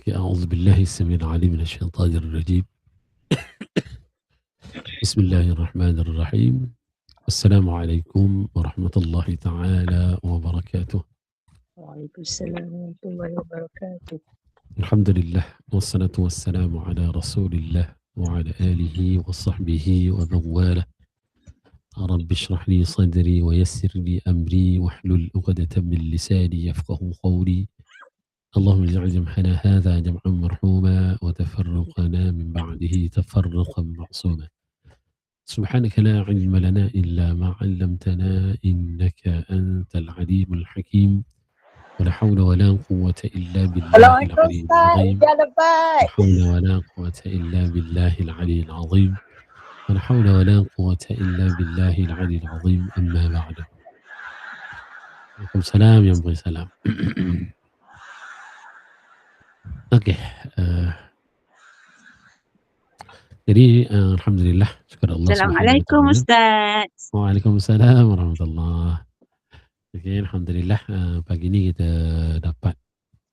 أعوذ بالله السميع العليم من الشيطان الرجيم. بسم الله الرحمن الرحيم. السلام عليكم ورحمة الله تعالى وبركاته. وعليكم السلام ورحمة الله وبركاته. الحمد لله والصلاة والسلام على رسول الله وعلى آله وصحبه ومن والاه. رب اشرح لي صدري ويسر لي أمري واحلل عقدة من لساني يفقه قولي. اللهم اجعل جمعنا هذا جمعا مرحوما وتفرقنا من بعده تفرقا معصوما. سبحانك لا علم لنا إلا ما علمتنا إنك أنت العليم الحكيم. ولا حول ولا قوة إلا بالله العلي العظيم. لا حول ولا قوة إلا بالله العلي العظيم. ولا حول ولا قوة إلا بالله العلي العظيم. أما بعد. عليكم السلام يا أبو سلام. Okey. Jadi alhamdulillah, syukur Allah Subhanahu wa taala. Ustaz. Waalaikumsalam warahmatullahi. Okey, alhamdulillah pagi ni kita dapat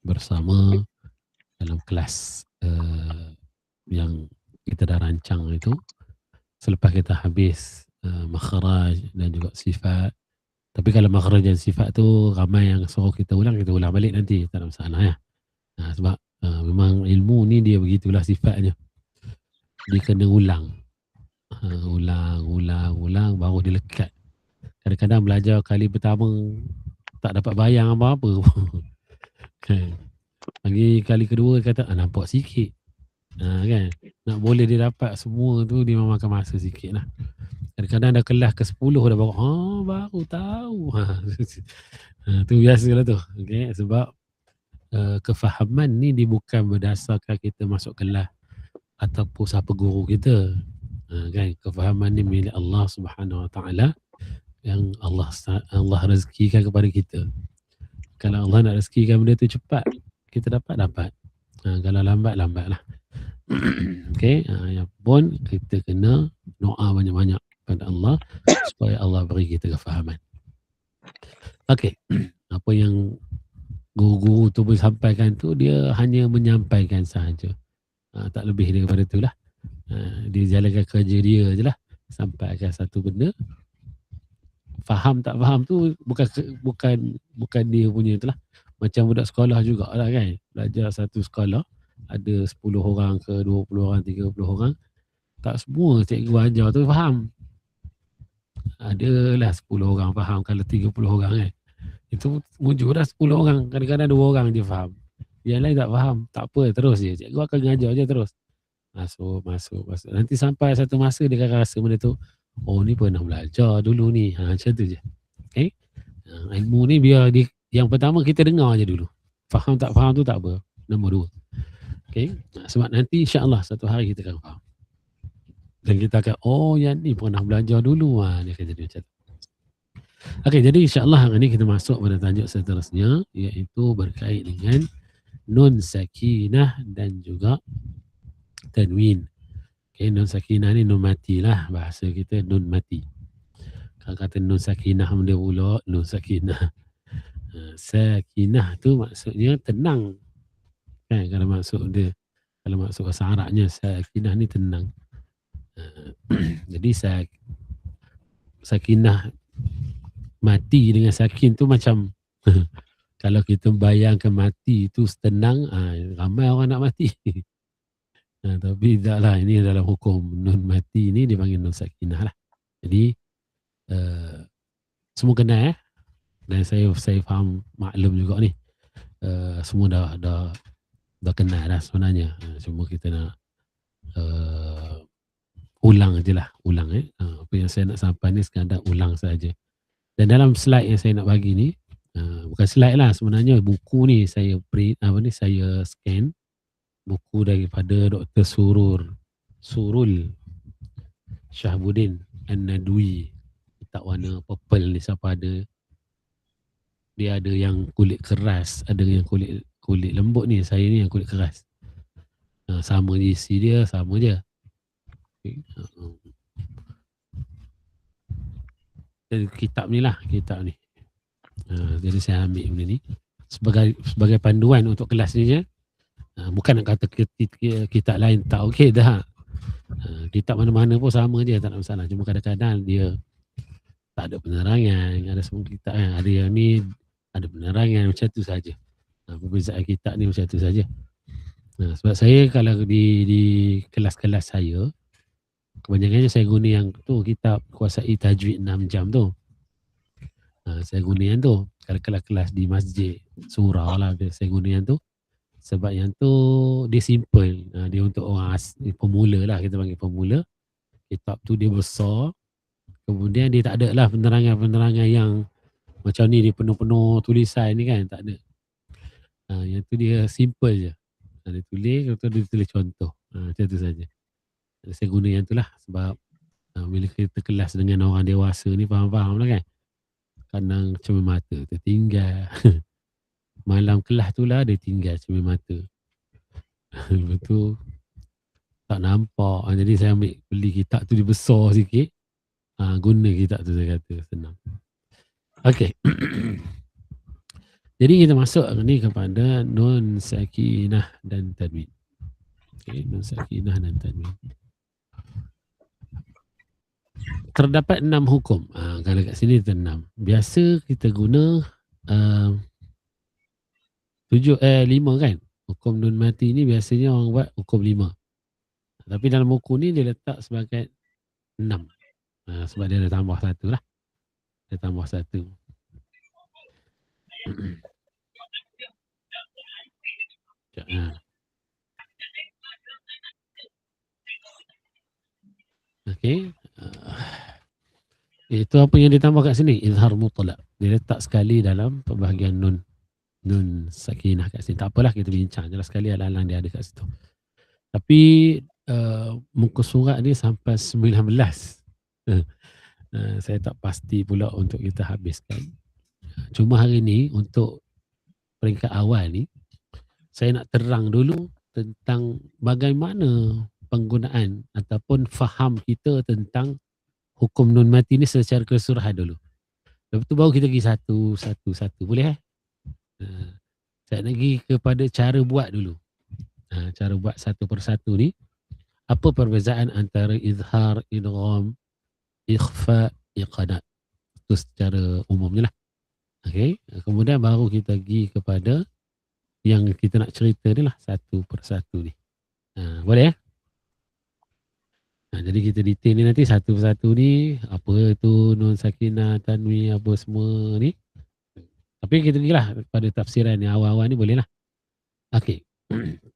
bersama dalam kelas yang kita dah rancang itu selepas kita habis makhraj dan juga sifat. Tapi kalau makhraj dan sifat tu ramai yang suruh kita ulang balik nanti, tak ada masalah ya. Sebab memang ilmu ni dia begitulah sifatnya. Dia kena ulang baru dia lekat. Kadang-kadang belajar kali pertama tak dapat bayang apa-apa. Lagi kali kedua kata nampak sikit. Kan? Nak boleh dia dapat semua tu dia memakan masa sikit lah. Kadang-kadang dah kelas ke-10 dah baru tahu. Tu biasalah tu. Okay? Sebab kefahaman ni dia bukan berdasarkan kita masuk kelas ataupun siapa guru kita. Kan? Kefahaman ni milik Allah Subhanahu Wa Taala yang Allah rezekikan kepada kita. Kalau Allah nak rezekikan benda tu cepat, kita dapat. Kalau lambat lah. Okay, yang pun kita kena doa banyak-banyak kepada Allah supaya Allah beri kita kefahaman. Okay, apa yang guru-guru tu boleh sampaikan tu dia hanya menyampaikan sahaja. Tak lebih daripada itulah. Dia jalankan kerja dia je lah. Sampaikan satu benda. Faham tak faham tu bukan dia punya tu lah. Macam budak sekolah jugalah kan. Belajar satu sekolah. Ada 10 orang ke 20 orang, 30 orang. Tak semua cikgu ajar tu faham. Adalah 10 orang faham. Kalau 30 orang kan. Itu wujudlah 10 orang. Kadang-kadang 2 orang je faham. Yang lain tak faham. Tak apa, terus je. Cikgu akan ngajar je terus. Masuk. Nanti sampai satu masa dia akan rasa benda tu. Oh ni pernah belajar dulu ni. Macam tu je. Okay. Ilmu ni biar yang pertama kita dengar je dulu. Faham tak faham tu tak apa. Nombor 2. Okay. Sebab nanti insyaAllah satu hari kita akan faham. Dan kita akan, yang ni pernah belajar dulu. Dia akan jadi macam tu. Okay, jadi insyaAllah hari ni kita masuk pada tajuk seterusnya. Iaitu berkait dengan nun sakinah dan juga tanwin. Okay, nun sakinah ni nun mati lah. Bahasa kita nun mati. Kalau kata nun sakinah benda pula, nun sakinah. Sakinah tu maksudnya tenang. Kan, kalau maksud bahasa Arabnya sakinah ni tenang. Jadi sakinah mati dengan sakin tu macam kalau kita bayangkan mati tu tenang, ramai orang nak mati. Tapi taklah, ini dalam hukum nun mati ni dipanggil nun sakinah lah. Jadi semua kenal dan saya faham maklum juga ni. Semua dah kenal dah sebenarnya. Cuma kita nak ulang je lah. Apa yang saya nak sampai ni sekadar ulang saja. Dan dalam slide yang saya nak bagi ni, bukan slide lah sebenarnya, buku ni saya print, saya scan buku daripada Dr. Surul Syahbuddin An-Nadwi. Tak warna purple ni, siapa ada. Dia ada yang kulit keras, ada yang kulit lembut ni. Saya ni yang kulit keras. Sama isi dia, sama je. Okay. Kitab ni. Jadi saya ambil benda ni sebagai panduan untuk kelas ni je. Bukan nak kata kitab lain tak okey dah. Kitab mana-mana pun sama je, tak ada masalah. Cuma kadang-kadang dia tak ada penerangan. Ada semua kitab kan, ada yang ni ada penerangan, macam tu saja. Perbezaan kitab ni macam tu saja. Sebab saya kalau di kelas-kelas saya, kebanyakannya saya guna yang tu, kitab Kuasai Tajwid 6 jam tu. Saya guna yang tu. Kalau kelas-kelas di masjid, surau lah, saya guna yang tu. Sebab yang tu dia simple. Dia untuk orang pemula lah, kita panggil pemula. Kitab tu dia besar. Kemudian dia tak ada lah penerangan-penerangan yang macam ni, dia penuh-penuh tulisan ni kan, tak ada. Yang tu dia simple je. Dia tulis, lepas dia tulis contoh. Macam tu saja. Saya guna yang tu lah. Sebab bila kita kelas dengan orang dewasa ni, faham-faham lah kan. Kadang cermin mata tertinggal. Malam kelas tu lah dia tinggal cermin mata. Lepas tu tak nampak. Jadi saya beli kitab tu, dia besar sikit. Guna kitab tu, saya kata senang. Okey. Jadi kita masuk ni kepada nun sakinah dan tanwin. Okey, nun sakinah dan tanwin. Terdapat 6 hukum. Kalau kat sini ada 6. Biasa kita guna 5 kan. Hukum nun mati ni biasanya orang buat hukum 5. Tapi dalam buku ni dia letak sebagai 6. Sebab dia ada tambah 1 lah. Dia tambah 1. Okey. Itu apa yang ditambah kat sini? Izhar mutlak. Dia letak sekali dalam pembahagian nun sakinah kat sini. Tak apalah, kita bincang jelas sekali alang-alang dia ada kat situ. Tapi muka surat ni sampai 19. Saya tak pasti pula untuk kita habiskan. Cuma hari ni untuk peringkat awal ni, saya nak terang dulu tentang bagaimana penggunaan ataupun faham kita tentang hukum nun mati ni secara keseluruhan dulu. Lepas tu baru kita pergi satu-satu. Boleh? Saya nak pergi kepada cara buat dulu. Cara buat satu persatu ni. Apa perbezaan antara izhar, idgham, ikhfa, iqadat. Itu secara umumnya lah. Okay. Kemudian baru kita pergi kepada yang kita nak cerita ni lah, satu persatu ni. Boleh ya? Jadi kita detail ni nanti satu persatu ni, apa tu nun sakinah, tanwin, apa semua ni. Tapi kita pergilah pada tafsiran yang awal-awal ni, boleh lah. Okey.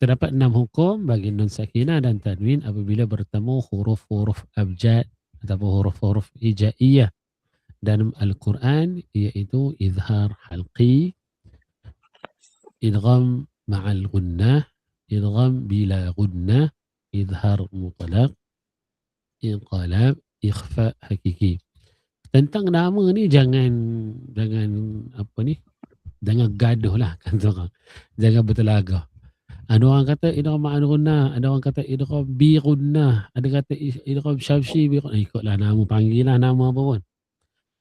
Terdapat 6 hukum bagi nun sakinah dan tanwin apabila bertemu huruf-huruf abjad ataupun huruf-huruf hijaiyah dalam Al-Quran, iaitu izhar halqi, idgham ma'al gunnah, idgham bila gunnah, izhar mutlaq, inqalab, ikhfa hakiki. Tentang nama ni jangan apa ni, jangan gaduh lah kan orang. Jangan bertelagah. Ada orang kata idgham ma'al gunnah, ada orang kata idgham bi gunnah, ada kata idgham syamsi bi gunnah. Ikutlah nama, panggillah nama apa pun.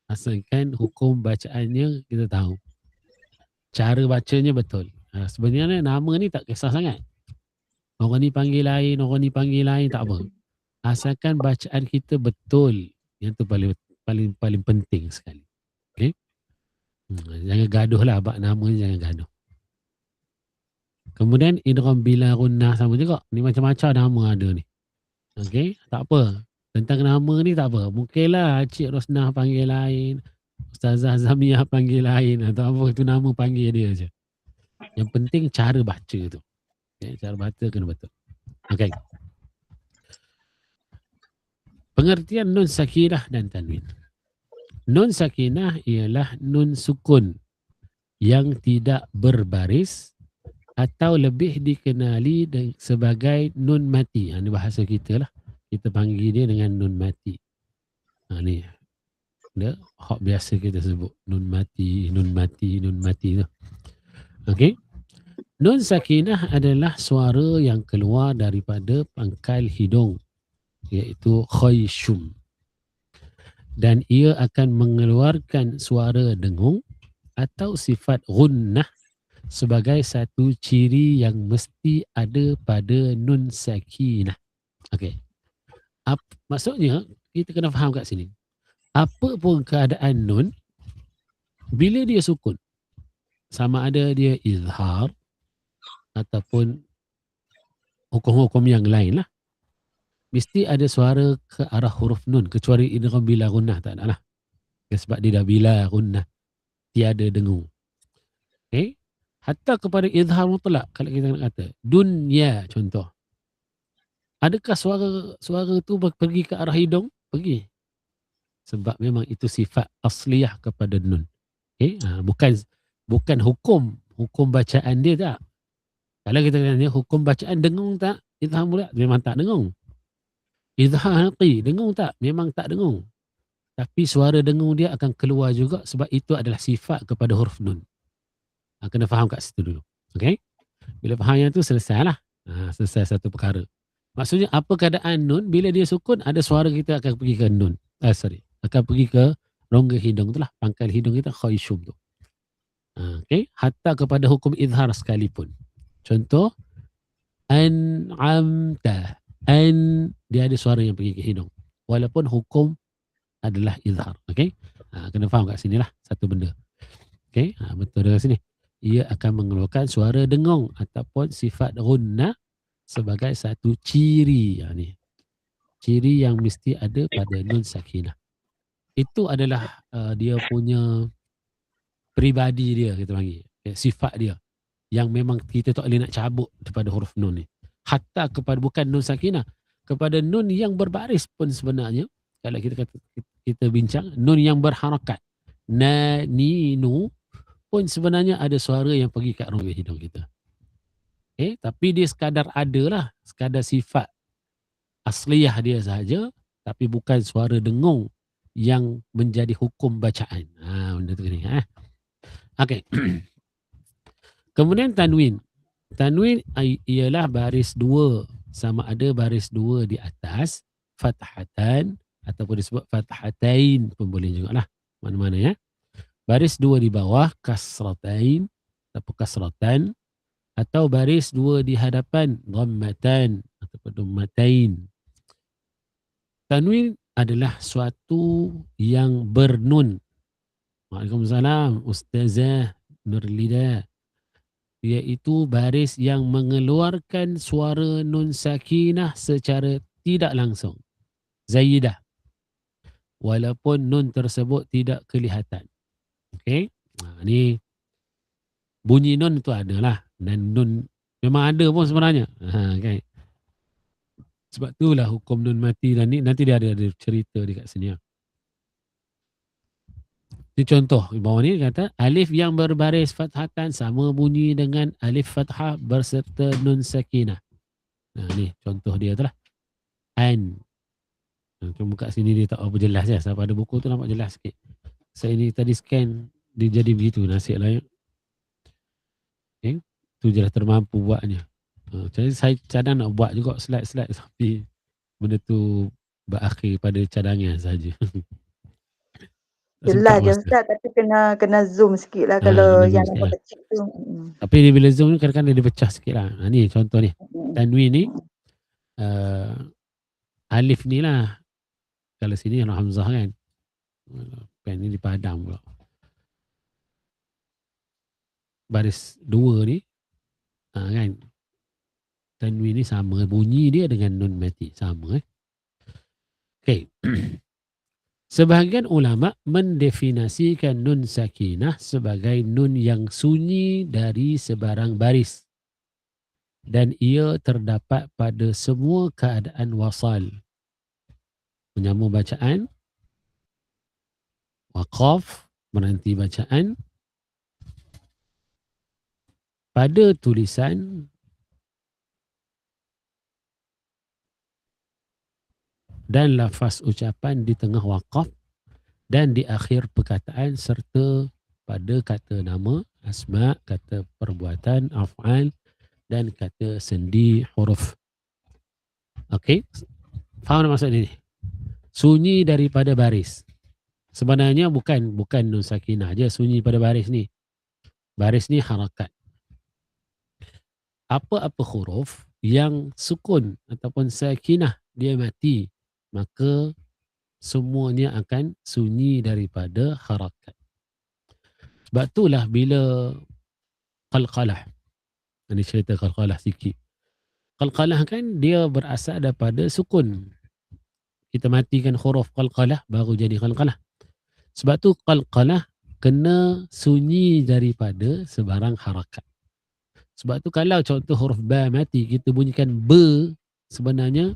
Asalkan hukum bacaannya kita tahu. Cara bacanya betul. Sebenarnya nama ni tak kisah sangat. Orang ni panggil lain, orang ni panggil lain, tak apa. Asalkan bacaan kita betul. Yang tu paling penting sekali. Okay? Jangan gaduh lah. Bak nama ni jangan gaduh. Kemudian idgham bila gunnah sama juga. Ni macam-macam nama ada ni. Okay? Tak apa. Tentang nama ni tak apa. Mungkinlah Cik Rosnah panggil lain. Ustazah Zamiah panggil lain. Atau apa itu nama panggil dia je. Yang penting cara baca tu. Okay? Cara baca kena betul. Okay. Pengertian nun sakinah dan tanwin. Nun sakinah ialah nun sukun yang tidak berbaris atau lebih dikenali sebagai nun mati. Ini bahasa kita lah. Kita panggil dia dengan nun mati. Ni dia hak biasa kita sebut nun mati, nun mati, nun mati tu. Okey. Nun sakinah adalah suara yang keluar daripada pangkal hidung, iaitu khayshum. Dan ia akan mengeluarkan suara dengung atau sifat gunnah sebagai satu ciri yang mesti ada pada nun sakinah. Okey. Maksudnya kita kena faham kat sini. Apa pun keadaan nun bila dia sukun, sama ada dia izhar ataupun hukum-hukum yang lain lah, mesti ada suara ke arah huruf nun, kecuali idgham bila gunnah tak ada lah. Sebab dia dah bila gunnah, tiada dengung. Okay? Hatta kepada izhar mutlak, kalau kita nak kata dunya contoh, adakah suara tu pergi ke arah hidung? Pergi. Sebab memang itu sifat asliyah kepada nun. Okay? Bukan hukum bacaan dia tak. Kalau kita tanya hukum bacaan dengung tak? Izhar mutlak memang tak dengung. Izhar haqi dengung tak? Memang tak dengung. Tapi suara dengung dia akan keluar juga sebab itu adalah sifat kepada huruf nun. Kena faham kat situ dulu. Okay? Bila faham yang tu selesai lah. Selesai satu perkara. Maksudnya apa keadaan nun, bila dia sukun ada suara kita akan pergi ke nun. Akan pergi ke rongga hidung tu lah. Pangkal hidung kita khayshum tu. Okay? Hatta kepada hukum izhar sekalipun. Contoh, an'amta. Dia ada suara yang pergi ke hidung. Walaupun hukum adalah izhar. Okay? Kena faham kat sini lah satu benda. Okay? Betul dari sini. Ia akan mengeluarkan suara dengung ataupun sifat gunnah sebagai satu ciri. Ciri yang mesti ada pada nun sakinah. Itu adalah dia punya peribadi dia, kita panggil. Sifat dia. Yang memang kita tak boleh nak cabut daripada huruf nun ni. Hatta kepada bukan nun sakinah. Kepada nun yang berbaris pun sebenarnya, kalau kita bincang, nun yang berharakat. Na, ni, nu pun sebenarnya ada suara yang pergi kat rongga hidung kita. Tapi dia sekadar adalah, sekadar sifat asliyah dia sahaja, tapi bukan suara dengung yang menjadi hukum bacaan. Benda tu ni. Okey. Kemudian tanwin. Tanwin ialah baris dua, sama ada baris dua di atas, fathatan, ataupun disebut fathatain pun boleh juga lah. Mana-mana ya. Baris dua di bawah, kasratain, ataupun kasratan, atau baris dua di hadapan, dhammatan, ataupun dhammatain. Tanwin adalah suatu yang bernun. Waalaikumsalam, Ustazah Nurlida. Iaitu baris yang mengeluarkan suara nun sakinah secara tidak langsung. Zaidah. Walaupun nun tersebut tidak kelihatan. Okey. Ni bunyi nun tu adalah. Dan nun memang ada pun sebenarnya. Okay. Sebab itulah hukum nun mati dan ni nanti dia ada cerita dekat sini. Ini contoh di bawah ni kata alif yang berbaris fathatan sama bunyi dengan alif fathah berserta nun sakinah. Ni contoh dia tu lah. An. Cuma kat sini dia tak apa jelas ya. Siapa ada buku tu nampak jelas sikit. Saya ni tadi scan dia jadi begitu nasib lah ya. Okay. Tu je lah termampu buatnya. Jadi saya cadang nak buat juga slide-slide tapi benda tu berakhir pada cadangan saja. Jelas je Ustaz, tapi kena zoom sikit lah kalau yang nampak kecil tu. Tapi dia bila zoom ni kadang-kadang dia pecah sikit lah. Ni contoh ni. Tanwin ni alif ni lah. Kalau sini yang hamzah kan. Pen ni dipadam pula. Baris dua ni kan. Tanwin ni sama. Bunyi dia dengan nun mati. Sama Okay. Sebahagian ulama mendefinisikan nun sakinah sebagai nun yang sunyi dari sebarang baris. Dan ia terdapat pada semua keadaan wasal. Menyambung bacaan, waqaf, berhenti bacaan, pada tulisan, dan lafaz ucapan di tengah waqaf dan di akhir perkataan serta pada kata nama, asma, kata perbuatan, af'al dan kata sendi huruf. Okey. Faham maksud ini? Sunyi daripada baris. Sebenarnya bukan nun sakinah je sunyi pada baris ni. Baris ni harakat. apa-apa huruf yang sukun ataupun sakinah dia mati, maka semuanya akan sunyi daripada harakat. Sebab itulah bila qalqalah, ini cerita qalqalah sikit. Qalqalah kan dia berasal daripada sukun. Kita matikan huruf qalqalah baru jadi qalqalah. Sebab tu qalqalah kena sunyi daripada sebarang harakat. Sebab tu kalau contoh huruf ba mati, kita bunyikan be, sebenarnya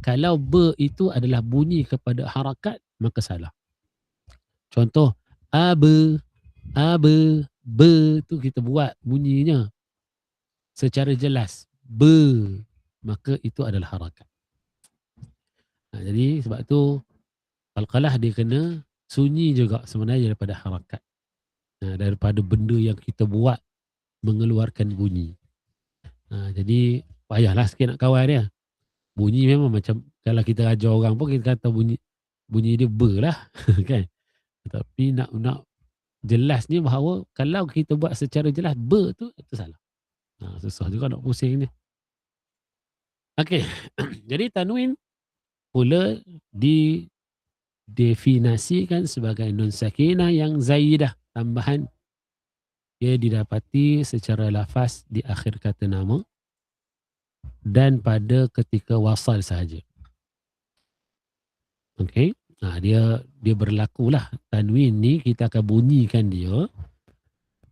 kalau be itu adalah bunyi kepada harakat, maka salah. Contoh, abe, abe, be tu kita buat bunyinya secara jelas. Be, maka itu adalah harakat. Jadi sebab tu qalqalah dia kena sunyi juga sebenarnya daripada harakat. Daripada benda yang kita buat mengeluarkan bunyi. Jadi payahlah sikit nak kawal dia. Bunyi memang macam kalau kita ajar orang pun kita kata bunyi dia ber lah kan. Tapi nak jelasnya bahawa kalau kita buat secara jelas ber tu itu salah. Susah juga nak pusing ni. Okey. Jadi tanwin pula didefinisikan sebagai nun sakinah yang zaidah, tambahan. Dia didapati secara lafaz di akhir kata nama dan pada ketika wasal sahaja. Okey. Dia berlakulah tanwin ni kita akan bunyikan dia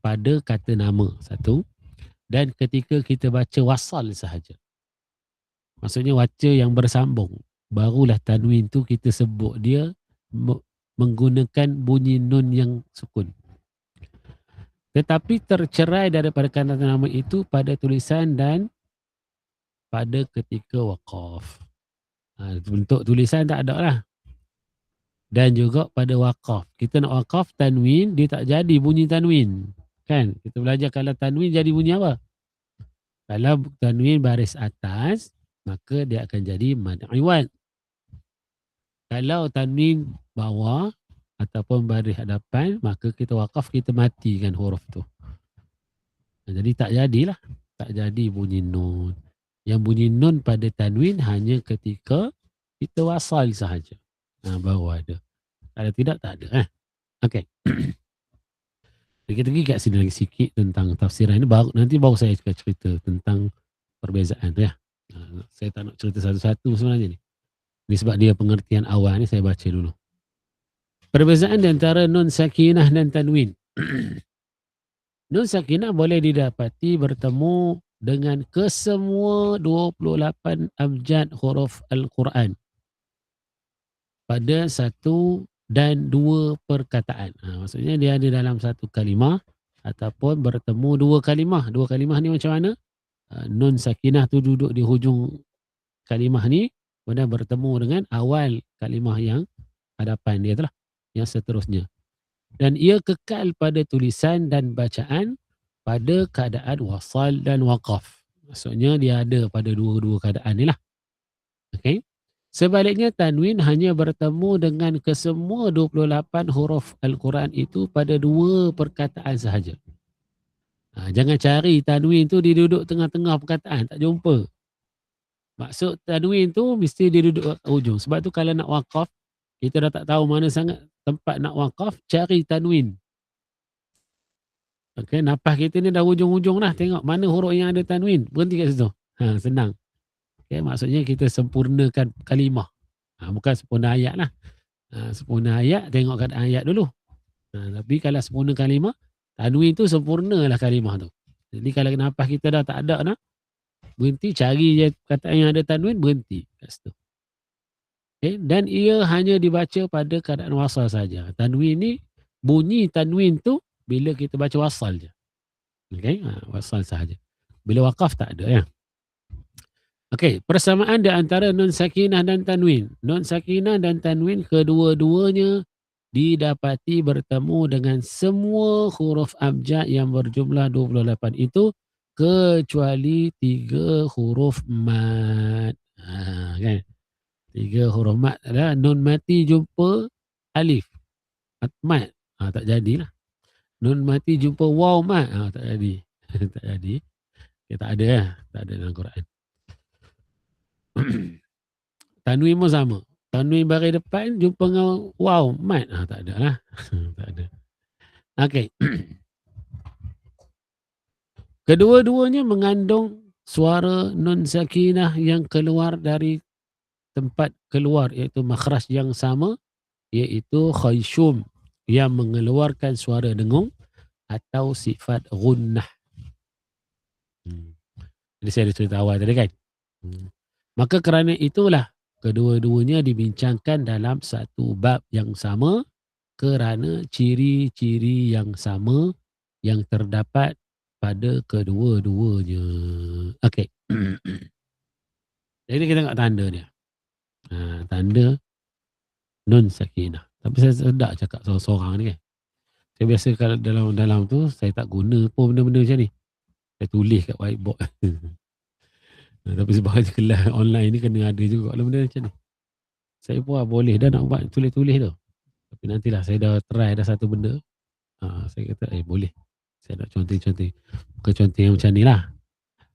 pada kata nama satu dan ketika kita baca wasal sahaja. Maksudnya baca yang bersambung. Barulah tanwin tu kita sebut dia menggunakan bunyi nun yang sukun. Tetapi tercerai daripada kata nama itu pada tulisan dan pada ketika waqaf. Bentuk tulisan tak ada lah. Dan juga pada waqaf. Kita nak waqaf tanwin, dia tak jadi bunyi tanwin. Kan? Kita belajar kalau tanwin jadi bunyi apa? Kalau tanwin baris atas, maka dia akan jadi mad iwad. Kalau tanwin bawah ataupun baris hadapan, maka kita waqaf, kita matikan huruf tu. Jadi tak jadilah. Tak jadi bunyi nun. Yang bunyi nun pada tanwin hanya ketika kita wasal sahaja. Baru ada. Kalau tidak, tak ada. Okey. Kita pergi kat sini lagi sikit tentang tafsiran ini. Nanti baru saya cerita tentang perbezaan tu ya. Saya tak nak cerita satu-satu sebenarnya ni. Ini sebab dia pengertian awal ni saya baca dulu. Perbezaan di antara nun sakinah dan tanwin. Nun sakinah boleh didapati bertemu dengan kesemua 28 abjad huruf Al-Quran pada satu dan dua perkataan. Maksudnya dia ada dalam satu kalimah ataupun bertemu dua kalimah. Dua kalimah ni macam mana? Nun sakinah tu duduk di hujung kalimah ni, kemudian bertemu dengan awal kalimah yang hadapan dia tu lah, yang seterusnya. Dan ia kekal pada tulisan dan bacaan pada keadaan wasal dan waqaf. Maksudnya dia ada pada dua-dua keadaan ni lah. Okay. Sebaliknya tanwin hanya bertemu dengan kesemua 28 huruf Al-Quran itu pada dua perkataan sahaja. Jangan cari tanwin tu dia duduk tengah-tengah perkataan, tak jumpa. Maksud tanwin tu mesti dia duduk kat hujung. Sebab tu kalau nak waqaf, kita dah tak tahu mana sangat tempat nak waqaf, cari tanwin. Okay, nafas kita ni dah hujung-hujung lah. Tengok mana huruf yang ada tanwin. Berhenti kat situ. Senang. Okay, maksudnya kita sempurnakan kalimah. Bukan sempurna ayat lah. Sempurna ayat, tengok kat ayat dulu. Tapi kalau sempurna kalimah, tanwin tu sempurnalah kalimah tu. Jadi kalau nafas kita dah tak ada, berhenti, cari je kata yang ada tanwin, berhenti kat situ. Okay, dan ia hanya dibaca pada keadaan wasal saja. Tanwin ni, bunyi tanwin tu bila kita baca wasal je. Okay, wasal sahaja. Bila waqaf tak ada ya. Okey, persamaan di antara nun sakinah dan tanwin. Nun sakinah dan tanwin kedua-duanya didapati bertemu dengan semua huruf abjad yang berjumlah 28 itu kecuali 3 huruf mad. Kan? 3 huruf mad adalah nun mati jumpa alif. Mad. Tak jadilah. Nun mati jumpa waw mad. Tak jadi. Tak jadi. Okay, tak ada lah. Tak ada dalam Quran. Tanwin pun sama. Tanwin baris depan jumpa dengan wow, mat. Tak ada lah. Tak ada. Okay. Kedua-duanya mengandung suara nun sakinah yang keluar dari tempat keluar, iaitu makhraj yang sama, iaitu khayshum yang mengeluarkan suara dengung atau sifat gunnah. Jadi saya ada cerita awal tadi kan. Maka kerana itulah kedua-duanya dibincangkan dalam satu bab yang sama kerana ciri-ciri yang sama yang terdapat pada kedua-duanya. Okey. Jadi kita tengok tanda dia. Tanda nun sakinah. Tapi saya sedap cakap seorang-seorang ni kan. Saya biasa kalau dalam tu saya tak guna pun benda-benda macam ni. Saya tulis kat whiteboard. Tapi sebab kelas online ni kena ada juga lah benda macam ni. Saya pun boleh dah nak buat tulis-tulis tu. Tapi nantilah saya dah try dah satu benda. Saya kata boleh. Saya nak conteng-conteng. Bukan conteng yang macam ni lah.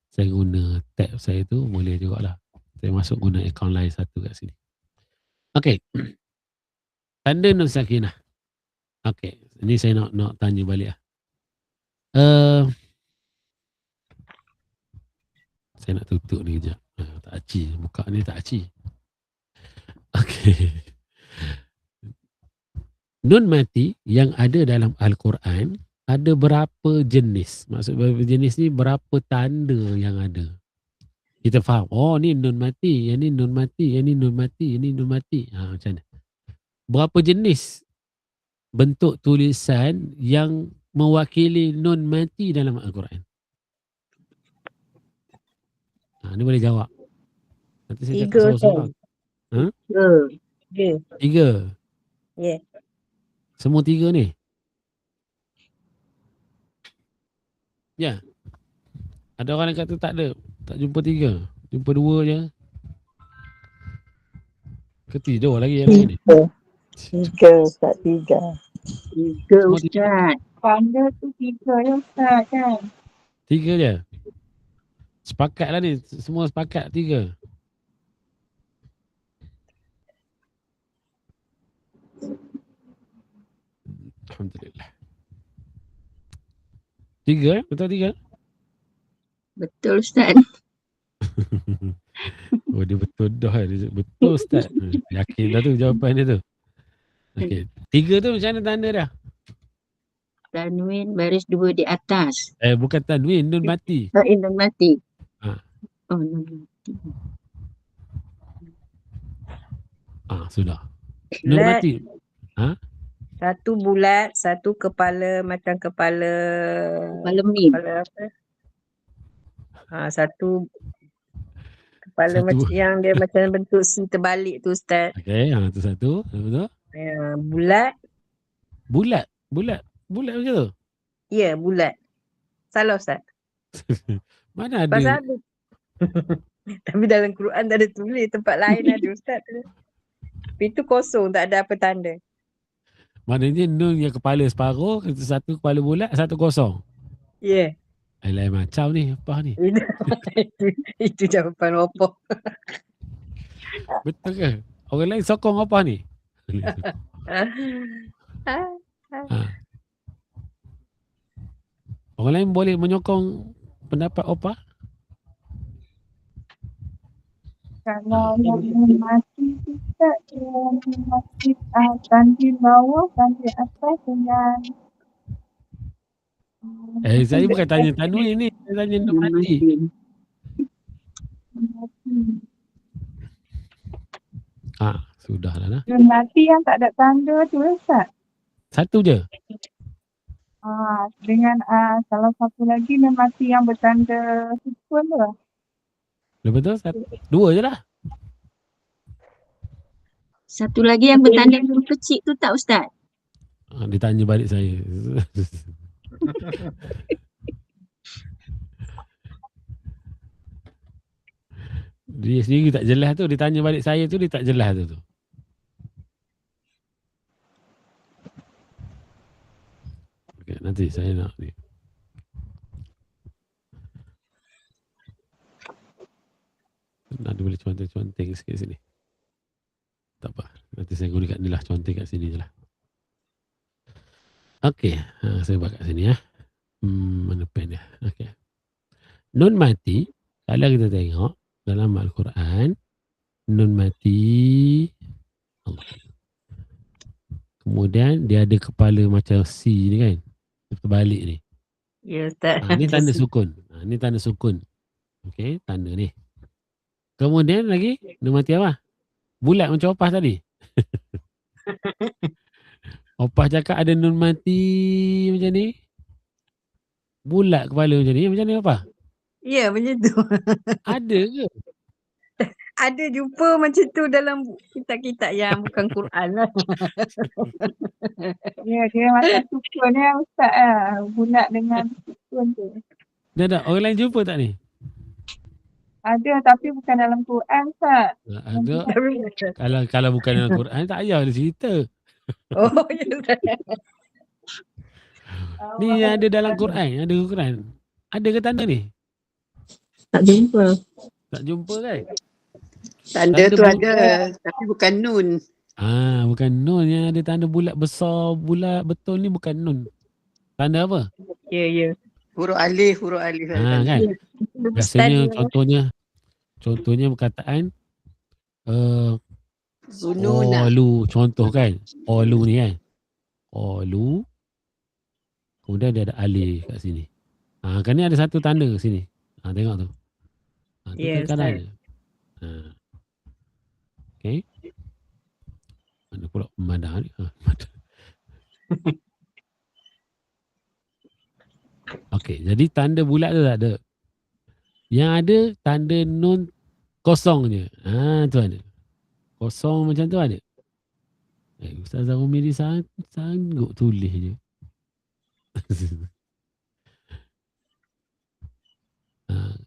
Saya guna tab saya tu boleh jugalah. Saya masuk guna akaun lain satu kat sini. Okey. Tanda nun sakinah. Okey. Ini saya nak tanya balik lah. Saya nak tutup ni kejap. Tak aci. Buka ni tak aci. Okey. Nun mati yang ada dalam Al-Quran ada berapa jenis? Maksud berapa jenis ni berapa tanda yang ada? Kita faham. Oh ni nun mati, yang ni nun mati, yang ni nun mati, yang ni nun mati. Macam mana? Berapa jenis bentuk tulisan yang mewakili nun mati dalam Al-Quran? Ni boleh jawab. Nanti saya cakap seorang-seorang. Tiga. Ya. Semua tiga ni? Ya. Ada orang yang kata tak ada. Tak jumpa tiga. Jumpa dua je. Ketidur lagi yang lain ni. Tiga, Ustaz. Tiga. Tiga, Ustaz. Tanda tu tiga ya, Ustaz kan? Tiga je? Sepakat lah ni. Semua sepakat tiga. Alhamdulillah. Tiga? Betul tiga? Betul, Ustaz. Dia betul dah. Betul Ustaz. Yakin dah tu jawapan dia tu. Okay. Tiga tu macam mana tanda dah? Tanwin baris dua di atas. Bukan tanwin, nun mati. Nun mati. Oh, nun mati. Sudah. Nun mati. Satu bulat, satu kepala macam kepala mim. Kepala apa? Satu kepala macam yang dia macam bentuk C terbalik tu, Ustaz. Okey, tu satu. Betul? Bulat. Bulat macam tu? Ya, bulat. Salah, Ustaz. Mana ada? Pasal ada. Tapi dalam Quran tak ada tulis, tempat lain ada, Ustaz. Tapi itu kosong, tak ada apa tanda. Maknanya nun yang kepala separuh, satu kepala bulat, satu kosong. Ya. Lain macam ni, apa ni? Itu jawapan apa? Betul ke? Orang lain sokong apa ni? Orang lain boleh menyokong pendapat apa? Kalau yang mati tidak, yang mati tanda bawah, tanda atas dengan saya bukan tanya tanwin ni, saya tanya nun mati. Sudahlah lah. Nun mati yang tak ada tanda tu, Ustaz. Satu je? Dengan salah satu lagi nun mati yang bertanda sukun tu. Lepas tu, dua je lah. Satu lagi yang bertanda huruf kecil tu tak, Ustaz? Ditanya balik saya. Dia sendiri tak jelas tu. Ditanya balik saya tu, dia tak jelas tu. Okay, nanti saya nak ni. Dia boleh conteng sikit sini. Tak apa. Nanti saya guna kat ni lah. Conteng kat sini je lah. Okey. Saya buat kat sini ya. Mana pen dia? Okey. Nun mati. Kalau kita tengok dalam Al-Quran. Nun mati. Allah. Kemudian dia ada kepala macam C ni kan. Dia terbalik ni. Ya Ustaz. Ni tanda sukun. Ni tanda sukun. Okey. Tanda ni. Kemudian lagi. Nun mati apa? Bulat macam Opah tadi. Opah cakap ada nun mati macam ni. Bulat kepala macam ni. Macam ni Opah? Ya macam tu. Ada ke? Ada jumpa macam tu dalam kitab-kitab yang bukan Quran lah. Ya, dia macam sukun ya Ustaz lah. Bulat dengan sukun tu. Dah. Orang lain jumpa tak ni? Ada tapi bukan dalam Quran Ustaz. Ada. Kalau bukan dalam Quran tak payah ada cerita. Oh ya Ustaz. Ni yang ada dalam Quran. Ada Quran. Ada ke tanda ni? Tak jumpa. Tak jumpa kan? Tanda tu ada tapi bukan nun. Bukan nun yang ada tanda bulat besar, bulat betul ni bukan nun. Tanda apa? Ya. Huruf alif Kan? Biasanya contohnya perkataan Zununa. Olu, contoh kan? Olu ni kan? Olu. Kemudian dia ada alif kat sini. Kan ni ada satu tanda kat sini. Tengok tu. Tu Ya, kadang-kadang. Okay. Mana pula pemandangan ni? Okey, jadi tanda bulat tu tak ada. Yang ada tanda nun kosong je. Tu ada. Kosong macam tu ada. Ustazah Umi ni sanggup tulis je.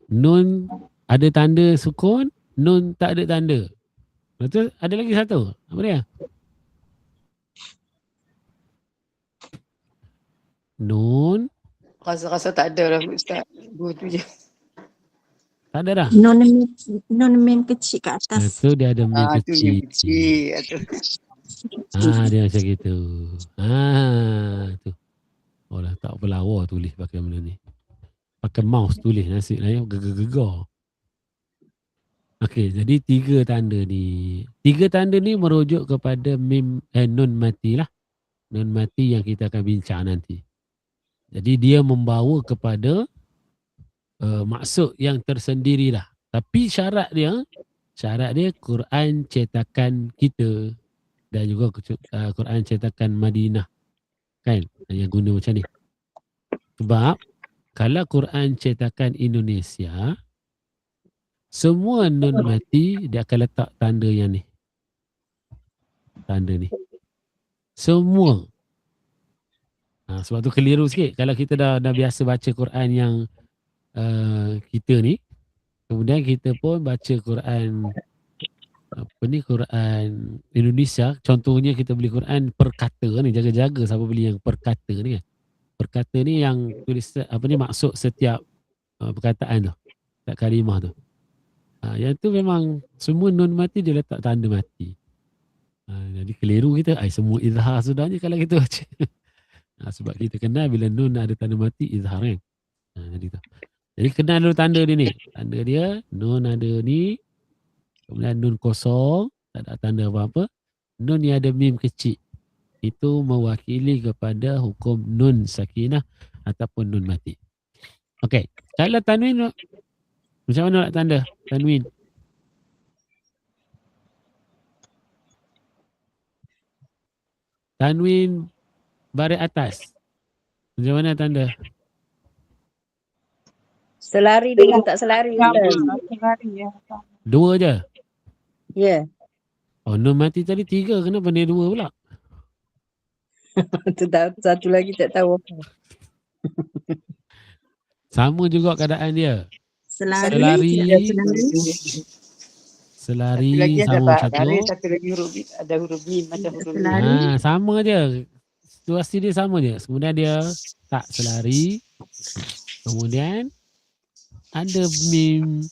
Nun ada tanda sukun, nun tak ada tanda. Betul? Ada lagi satu. Apa dia? Nun. Rasa-rasa tak ada lah Ustaz. Dua tu je. Tak ada dah. Non mem kecil kat atas. Itu dia ada mim Tu yang kecil. kecil. Dia macam gitu. Tu. Oh lah, tak berlawa tulis pakai benda ni. Pakai mouse tulis nasib lah ya. Gegar-gegar. Okey, jadi tiga tanda ni. Tiga tanda ni merujuk kepada nun mati lah. Nun mati yang kita akan bincang nanti. Jadi dia membawa kepada maksud yang tersendiri lah. Tapi syarat dia Quran cetakan kita dan juga Quran cetakan Madinah. Kan? Yang guna macam ni. Sebab kalau Quran cetakan Indonesia, semua nun mati dia akan letak tanda yang ni. Tanda ni. Semua. Sebab tu keliru sikit. Kalau kita dah biasa baca Quran yang kita ni, kemudian kita pun baca Quran Quran Indonesia, contohnya kita beli Quran per kata ni, jaga-jaga siapa beli yang per kata ni kan. Per kata ni yang tulis maksud setiap perkataan tu, setiap kalimah tu. Yang tu memang semua nun mati dia letak tanda mati. Jadi keliru kita, semua izhar sudahnya kalau kita baca. Sebab kita kenal bila nun ada tanda mati izhar kan. Jadi kenal dulu tanda dia ni. Tanda dia nun ada ni. Kemudian nun kosong, tak ada tanda apa-apa. Nun yang ada mim kecil. Itu mewakili kepada hukum nun sakinah ataupun nun mati. Okey. Kalau tanwin macam mana nak tanda tanwin? Tanwin baris atas. Macam mana tanda? Selari dengan tak selari. Selari ya. Dua je? Ya. Nun mati tadi 3. Kenapa dia 2 pula? Satu lagi tak tahu apa. Sama juga keadaan dia. Selari. Selari Lagi ada sama tak? satu. Satu lagi huruf B. Ada huruf B macam huruf B. Sama je. Situasi dia sama je. Kemudian dia tak selari. Kemudian ada mim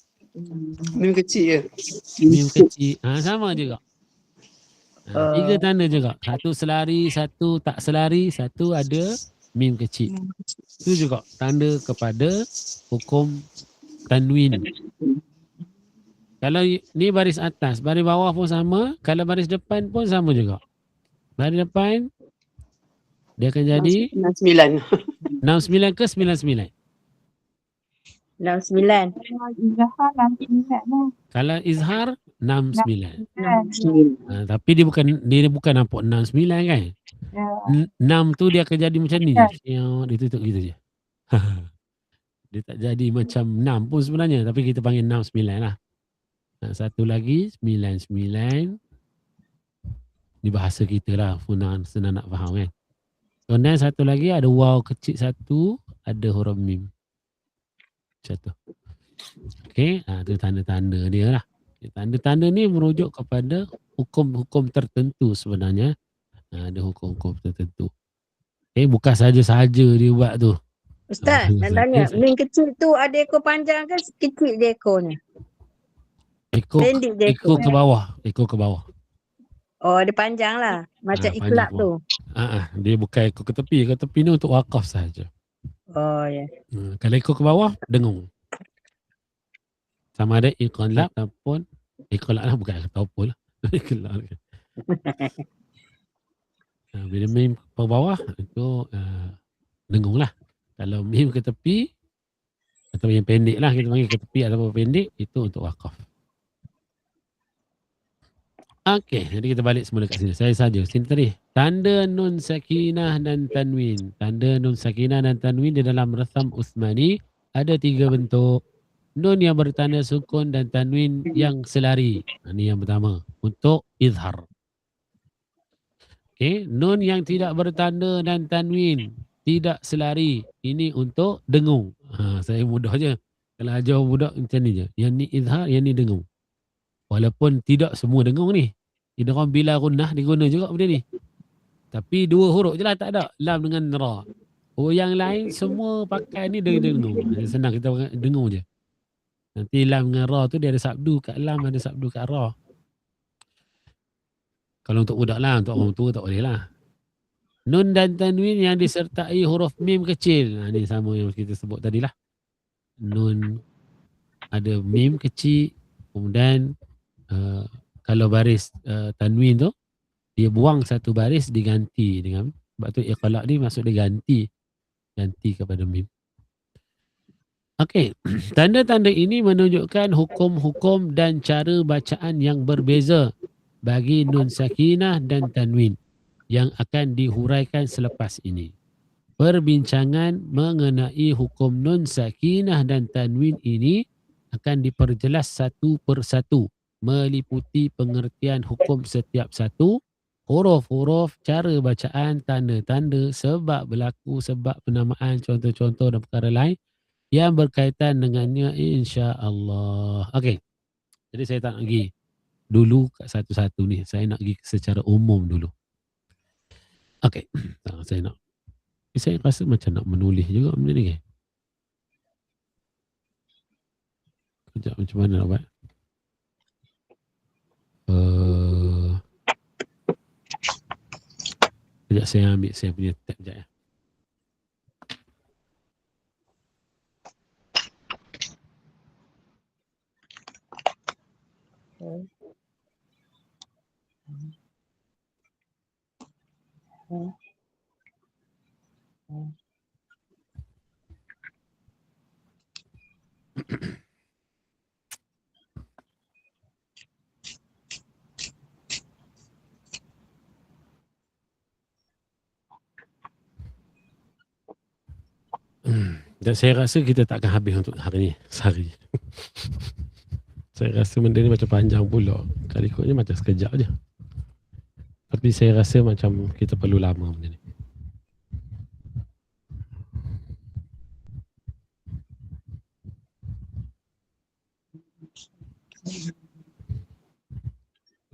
Mim kecil je. Mim kecil. Sama juga. Tiga tanda juga. Satu selari, satu tak selari, satu ada mim kecil. Itu juga tanda kepada hukum tanwin. Kalau ni baris atas, baris bawah pun sama. Kalau baris depan pun sama juga. Baris depan dia akan jadi 69. 69 ke 99. 69. Izhar nanti ingat lah. Kalau izhar 69. Kan? Tapi dia bukan nampak 69 kan. Ya. 6 tu dia akan jadi macam ni je. Dia tutup gitu je. Dia tak jadi macam 6 pun sebenarnya. Tapi kita panggil 69 lah. Satu lagi 99. Ni bahasa kita lah. Senang nak faham kan. Kemudian satu lagi ada waw kecil satu. Ada huruf mim. Satu. Okey. Itu tanda-tanda dia lah. Tanda-tanda ni merujuk kepada hukum-hukum tertentu sebenarnya. Ada hukum-hukum tertentu. Bukan saja-saja dia buat tu. Ustaz, nak tanya, mim kecil tu ada ekor panjang ke kecil dia ekornya? Pendek dia Ekor ke bawah. Ekor ke bawah. Oh, dia panjang lah. Macam ikhlak panjang tu. Dia bukan ekor ke tepi. Ekor tepi ni untuk wakaf saja. Oh, ya. Kalau ekor ke bawah, dengung. Sama ada iqlab ataupun iqlab lah, bukan tahu apa lah. Iqlab. Bila mim ke bawah itu dengung lah. Kalau mim ke tepi atau yang pendek lah, kita panggil ke tepi atau pendek, itu untuk wakaf. Okey, jadi kita balik semula kat sini. Saya saja. Sini tadi. Tanda nun sakinah dan tanwin. Tanda nun sakinah dan tanwin di dalam rasam Uthmani ada 3 bentuk. Nun yang bertanda sukun dan tanwin yang selari. Ini yang pertama. Untuk izhar. Okey, nun yang tidak bertanda dan tanwin. Tidak selari. Ini untuk dengung. Saya mudah je. Kalau ajar budak macam ni je. Yang ni izhar, yang ni dengung. Walaupun tidak semua dengung ni. Dia orang bila gunnah diguna juga benda ni. Tapi 2 huruf je lah tak ada. Lam dengan ra. Yang lain semua pakai ni dia dengung. Senang kita dengung je. Nanti lam dengan ra tu dia ada sabdu kat lam, ada sabdu kat ra. Kalau untuk budak lah, untuk orang tua tak boleh lah. Nun dan tanwin yang disertai huruf mim kecil. Ni sama yang kita sebut tadi lah. Nun ada mim kecil. Kemudian kalau baris tanwin tu, dia buang satu baris diganti dengan, sebab tu iqlaq ni maksud dia ganti kepada mim. Okey, tanda-tanda ini menunjukkan hukum-hukum dan cara bacaan yang berbeza bagi nun sakinah dan tanwin yang akan dihuraikan selepas ini. Perbincangan mengenai hukum nun sakinah dan tanwin ini akan diperjelas satu persatu, meliputi pengertian hukum setiap satu, huruf-huruf, cara bacaan, tanda-tanda, sebab berlaku, sebab penamaan, contoh-contoh dan perkara lain yang berkaitan dengannya insya-Allah. Okey. Jadi saya tak nak pergi dulu kat satu-satu ni. Saya nak pergi secara umum dulu. Okey. Saya rasa macam nak menulis juga benda ni kan. Sekejap macam mana nak buat? Sekejap saya ambil saya punya tab sekejap ya. Dan saya rasa kita tak akan habis untuk hari ni, sehari. Saya rasa benda ni macam panjang pula. Kali ikutnya macam sekejap je. Tapi saya rasa macam kita perlu lama benda ni.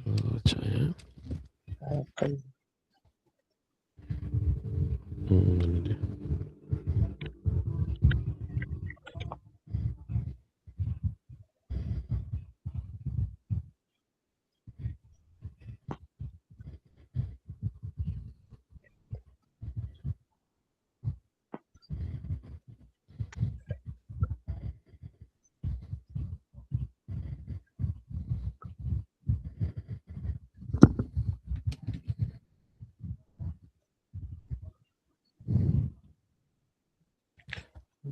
Macam ya. Mana dia?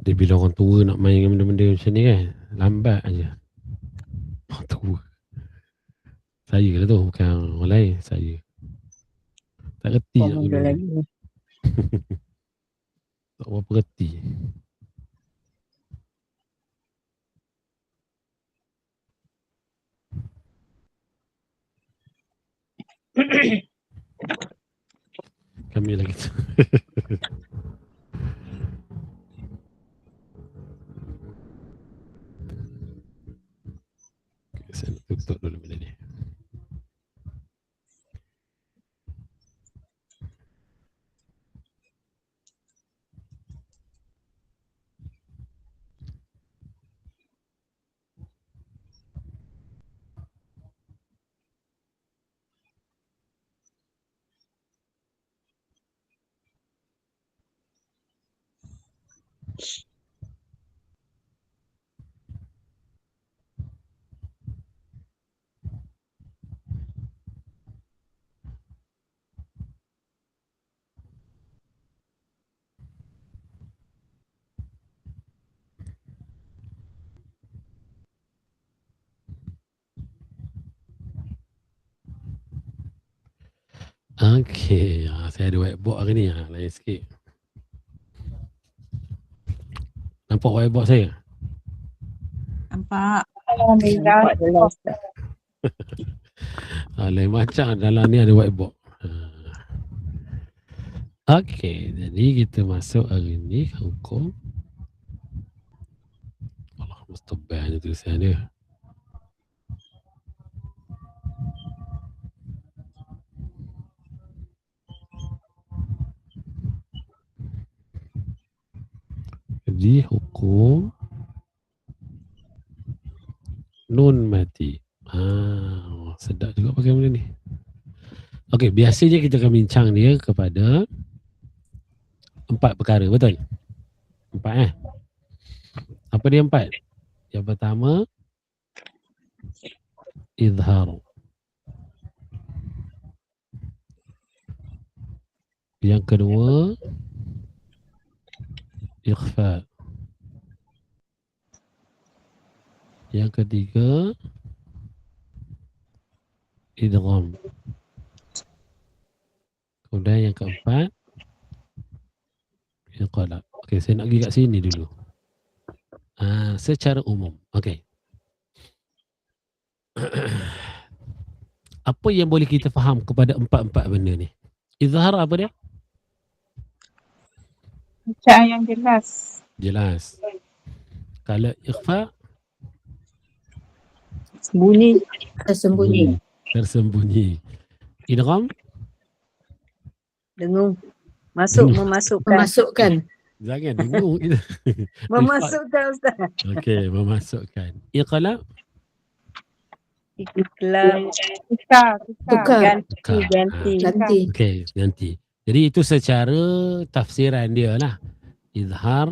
Dia bila orang tua nak main dengan benda-benda macam ni kan, lambat aja. Orang tua. Saya lah tu, bukan orang lain. Saya. Tak reti nak Muda guna. lagi. Tak berapa reti. Kami lagi tu. Okay, saya nak tutup dulu benda ni. Okay, saya ada whiteboard hari ni, lain sikit. Nampak whiteboard saya? Nampak. Nampak je lah Ustaz. Lain macam dalam ni ada whiteboard. Okay, jadi kita masuk hari ni hukum. Allah, mesti banyak tulisan dia. Jadi hukum nun mati. Sedap juga pakai benda ni. Okey, biasanya kita akan bincang dia kepada 4 perkara, betul? 4 Apa dia 4? Yang pertama izhar. Yang kedua ikhfa. Yang ketiga idgham. Kemudian yang keempat iqlab. Okey, saya nak pergi kat sini dulu. Secara umum. Okey. Apa yang boleh kita faham kepada 4 benda ni? Izhar apa dia? Bacaan yang jelas. Jelas. Kalau ikhfa, Sembunyi. Tersembunyi. tersembunyi. Idgham, Dengung. Memasukkan. Memasukkan. jangan dengung. Memasukkan Ustaz. Okey, memasukkan. Iqlab, Ikhlas. Tukar. Ganti. Ganti. Okey, nanti. Jadi itu secara tafsiran dia lah. Izhar,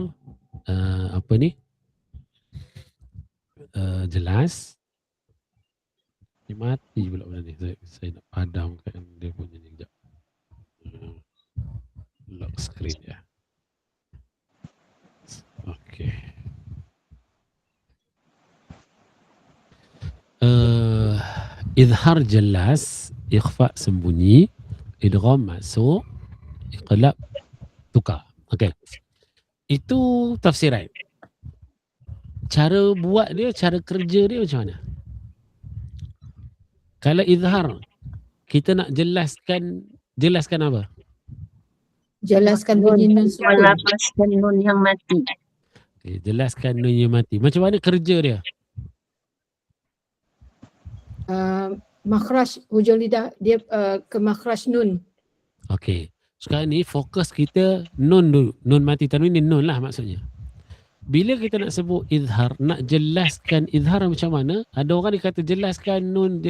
apa ni? Jelas. Dia mati pula benda ni. Saya nak padamkan dia punya ni kejap. Lock screen ya. Okey. Izhar jelas, ikhfa sembunyi, idgham masuk, iqlab tukar. Okey. Itu tafsiran. Cara buat dia, cara kerja dia macam mana? Kalau izhar, kita nak jelaskan apa? Jelaskan bunyi nun sukun. Melapaskan nun yang mati. Okay, jelaskan nun yang mati. Macam mana kerja dia? Makhraj hujung lidah dia ke makhraj nun. Okey. Sekarang ni fokus kita nun dulu. Nun mati tanwin ni nun lah maksudnya. Bila kita nak sebut izhar, nak jelaskan izhar macam mana? Ada orang dia kata jelaskan nun.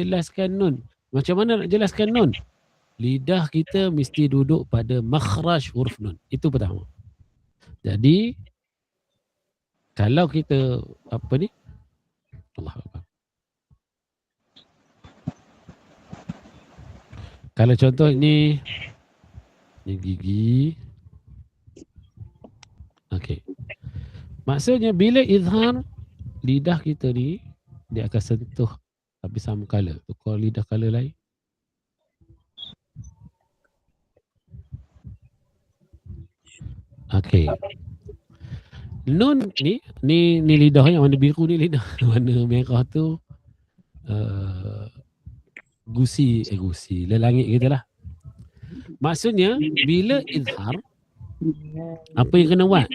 Macam mana nak jelaskan nun? Lidah kita mesti duduk pada makhraj huruf nun. Itu pertama. Jadi kalau kita apa ni? Allah Akbar. Kalau contoh ni gigi. Okey. Maksudnya bila izhar, lidah kita ni dia akan sentuh tapi sama color. Tukar lidah color lain. Okey. Nun ni lidah yang warna biru ni lidah. Warna merah tu gusi, lelangit kita lah. Maksudnya bila izhar, apa yang kena buat?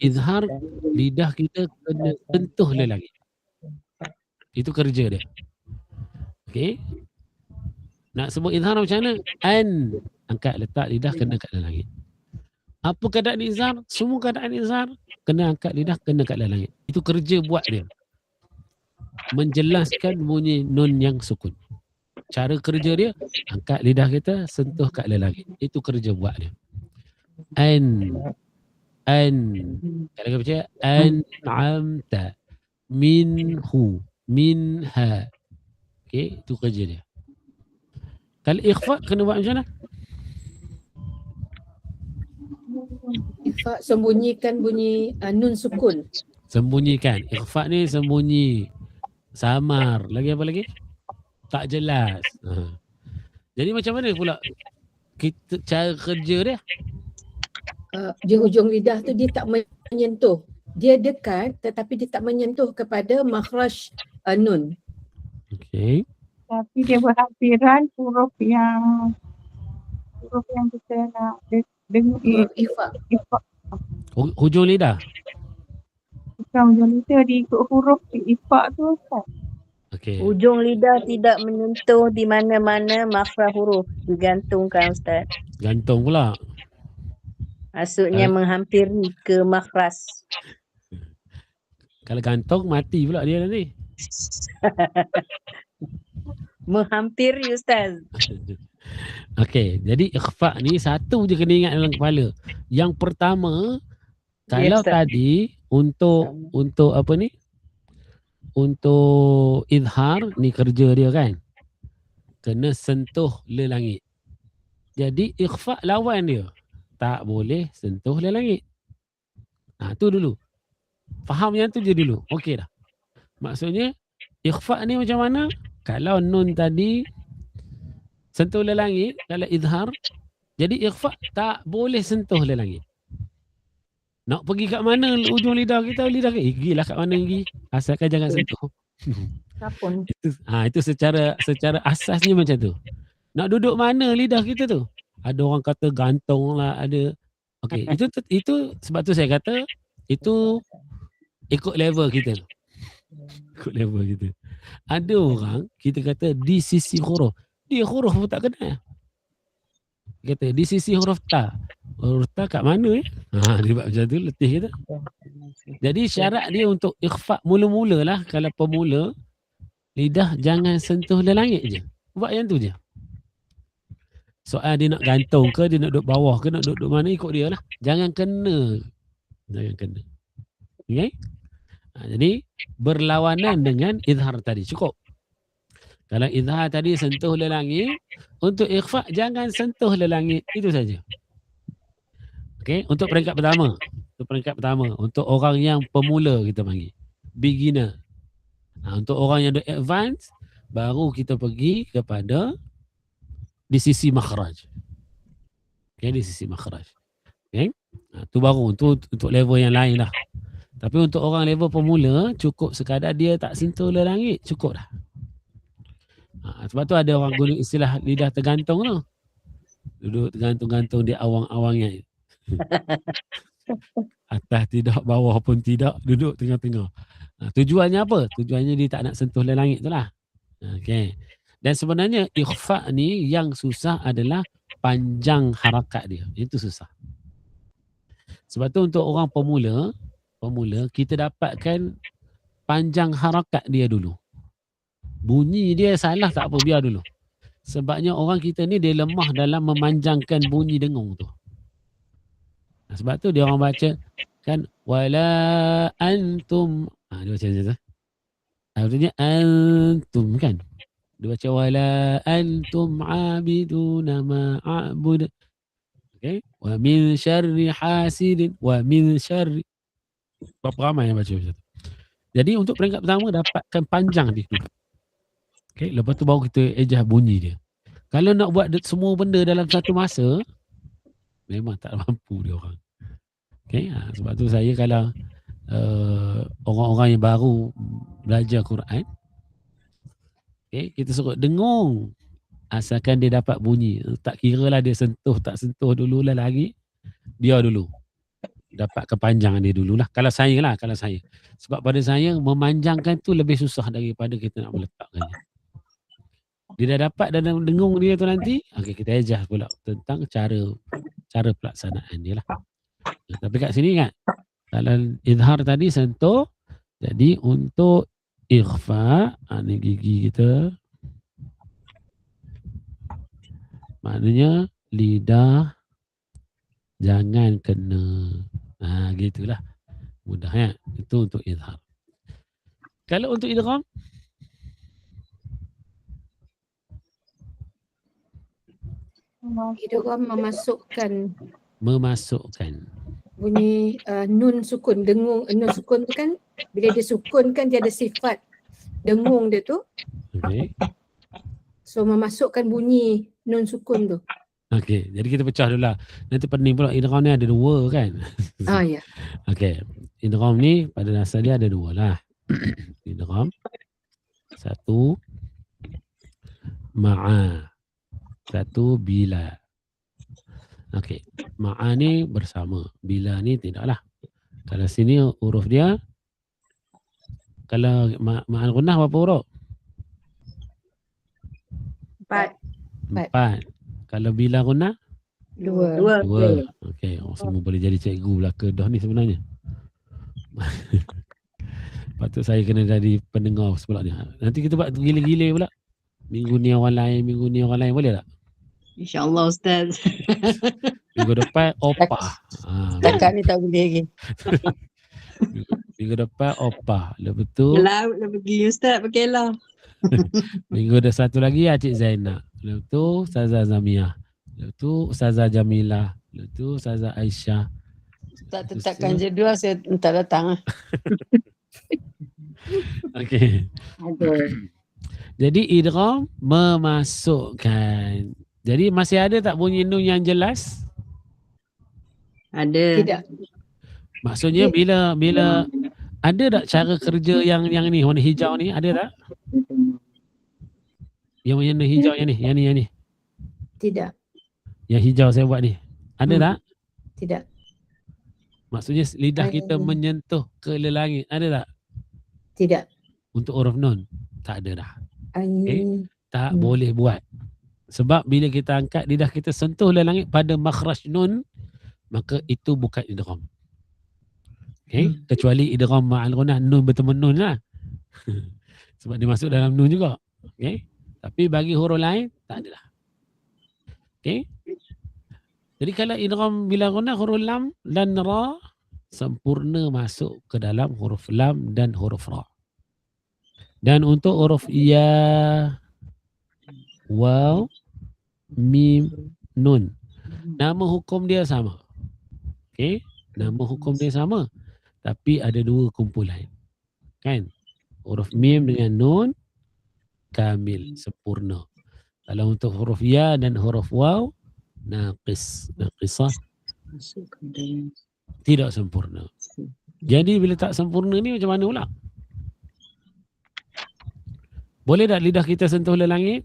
Izhar, lidah kita kena sentuh lelangit. Itu kerja dia. Okey. Nak sebut izhar macam mana? Angkat letak lidah kena kat lelangit. Apa keadaan izhar? Semua keadaan izhar kena angkat lidah kena kat lelangit. Itu kerja buat dia. Menjelaskan bunyi nun yang sukun. Cara kerja dia, angkat lidah kita, sentuh kat lelangit. Itu kerja buat dia. Kalau kita baca an'amta minhu minha. Okey, itu kerja dia. Kalau ikhfa kena buat macam mana? Ikhfa sembunyikan bunyi nun sukun. Sembunyikan. Ikhfa ni sembunyi. Samar. Lagi apa lagi? Tak jelas. Jadi macam mana pula kita cara kerja dia? Di hujung lidah tu dia tak menyentuh. Dia dekat tetapi dia tak menyentuh kepada makhraj nun. Okey. Tapi dia berhampiran huruf yang kita nak dengar. Ikhfa. Hujung lidah. Bukan hujung lidah, dia ikut huruf ikhfa tu Ustaz. Okey. Ujung lidah tidak menyentuh di mana-mana makhraj huruf. Digantungkan Ustaz. Gantung pula. Maksudnya menghampiri ke makhraj. Kalau gantung mati pula dia nanti. Menghampiri Ustaz. Okey, jadi ikhfa ni satu je kena ingat dalam kepala. Yang pertama, kalau Ustaz. tadi untuk apa ni? Untuk izhar ni kerja dia kan. Kena sentuh lelangit. Jadi ikhfa lawan dia. Tak boleh sentuh lelangit. Tu dulu. Faham yang tu je dulu. Okey dah. Maksudnya ikhfa ni macam mana? Kalau nun tadi sentuh lelangit, kalau izhar, jadi ikhfa tak boleh sentuh lelangit. Nak pergi kat mana ujung lidah kita, gigilah kat mana gigi. Asalkan jangan sentuh. Kapun. Itu secara asasnya macam tu. Nak duduk mana lidah kita tu? Ada orang kata gantung lah, ada. Okey, itu sebab tu saya kata itu ikut level kita. Ikut level kita. Ada orang kita kata di sisi huruf. Dia huruf pun tak kenal. Kata di sisi huruf ta. Huruf ta kat mana dia buat macam tu letih kita. Jadi syarat dia untuk ikhfa mula-mula lah. Kalau pemula, lidah jangan sentuh lelangit je. Buat yang tu je. Soal dia nak gantung ke, dia nak duduk bawah ke, nak duduk mana, ikut dia lah. Jangan kena. Okay? Jadi berlawanan dengan izhar tadi. Cukup. Kalau izhar tadi sentuh lelangit, untuk ikhfa jangan sentuh lelangit. Itu saja. Okey, untuk peringkat pertama. Untuk orang yang pemula kita panggil. Beginner. Untuk orang yang dah advance, baru kita pergi kepada di sisi makhraj. Okey, di sisi makhraj. Okey. Tu baru untuk level yang lain dah. Tapi untuk orang level pemula, cukup sekadar dia tak sentuh lelangit, cukup dah. Sebab tu ada orang guna istilah lidah tergantung tu. Duduk tergantung-gantung di awang-awangnya. Atas tidak, bawah pun tidak, duduk tengah-tengah. Tujuannya apa? Tujuannya dia tak nak sentuh lelangit tu lah. Okay. Dan sebenarnya ikhfa ni yang susah adalah panjang harakat dia. Itu susah. Sebab tu untuk orang pemula kita dapatkan panjang harakat dia dulu. Bunyi dia salah tak apa, biar dulu. Sebabnya orang kita ni dia lemah dalam memanjangkan bunyi dengung tu. Sebab tu dia orang baca kan wala antum. Dia baca macam tu. Artinya antum kan. Dia baca wala antum abiduna ma a'bud. Okey, wa min syarri hasidin wa min syarri. Berapa ramai yang baca macam tu. Jadi untuk peringkat pertama dapatkan panjang dia dulu. Okay, lepas tu baru kita ejah bunyi dia. Kalau nak buat semua benda dalam satu masa, memang tak mampu dia orang. Okay, sebab tu saya kalau orang-orang yang baru belajar Quran, okay, kita suruh dengung asalkan dia dapat bunyi. Tak kira lah dia sentuh tak sentuh dulu lah lagi, biar dulu dapat kepanjangan dia dululah. Kalau saya. Sebab pada saya memanjangkan tu lebih susah daripada kita nak meletakkannya. Dia dah dapat dalam dengung dia tu nanti, okay, kita ejah pula tentang cara pelaksanaan dia lah. Tapi kat sini kan, kalau izhar tadi sentuh, jadi untuk ikhfa, ni gigi kita, maknanya lidah jangan kena. Gitulah. Mudah ya. Itu untuk izhar. Kalau untuk idgham, Idgham memasukkan bunyi nun sukun, dengung. Nun sukun tu kan bila dia sukun kan dia ada sifat dengung dia tu. okay. So memasukkan bunyi nun sukun tu. Okay, jadi kita pecah dulu lah. Nanti pening pula, idgham ni ada dua kan. Ya. Okay, idgham ni pada dasar dia ada dua lah. Idgham satu ma'a, satu bila. Okay, ma'a ni bersama, bila ni tidaklah. Kalau sini huruf dia, kalau ma'al gunnah berapa huruf? 4. Kalau bila gunnah? 2. 2. Okey, semua boleh jadi cikgu lah kedah ni sebenarnya. Patut saya kena jadi pendengar sebelah ni. Nanti kita buat gila-gila pula. Minggu ni orang lain, boleh tak? InsyaAllah Ustaz. Minggu depan opah. Setakat ni tak boleh lagi. Minggu depan opah. Lepas tu Laut dah pergi Ustaz pakai lah. minggu dah satu lagi Cik Zainab. Lepas tu Ustazah Zamiah. Lepas tu Ustazah Jamilah. Lepas tu Ustazah Aisyah. Tak tetapkan jadual, saya tak datang. Okey. Ada. Jadi idgham memasukkan. Jadi masih ada tak bunyi nun yang jelas? Ada. Tidak. Maksudnya bila ada tak cara kerja yang ni warna hijau ni, ada tak? Yang warna hijau yang ni. Tidak. Yang hijau saya buat ni. Ada tak? Tidak. Maksudnya lidah kita menyentuh ke langit. Ada tak? Tidak. Untuk huruf nun. Tak ada dah. Okay. Tak boleh buat. Sebab bila kita angkat lidah kita sentuh le langit pada makhraj nun, maka itu bukan idgham. Okay? Kecuali idgham ma'al gunnah, nun bertemu nun lah. Sebab dia masuk dalam nun juga. Okay? Tapi bagi huruf lain, tak adalah. Okay? Jadi kalau idgham bila gunnah, huruf lam dan ra sempurna masuk ke dalam huruf lam dan huruf ra. Dan untuk huruf ya, waw, mim, nun, nama hukum dia sama. Okay? Nama hukum dia sama. Tapi ada dua kumpulan. Kan? Huruf mim dengan nun, kamil, sempurna. Kalau untuk huruf ya dan huruf waw, naqisah, tidak sempurna. Jadi bila tak sempurna ni macam mana pula? Boleh tak lidah kita sentuh le langit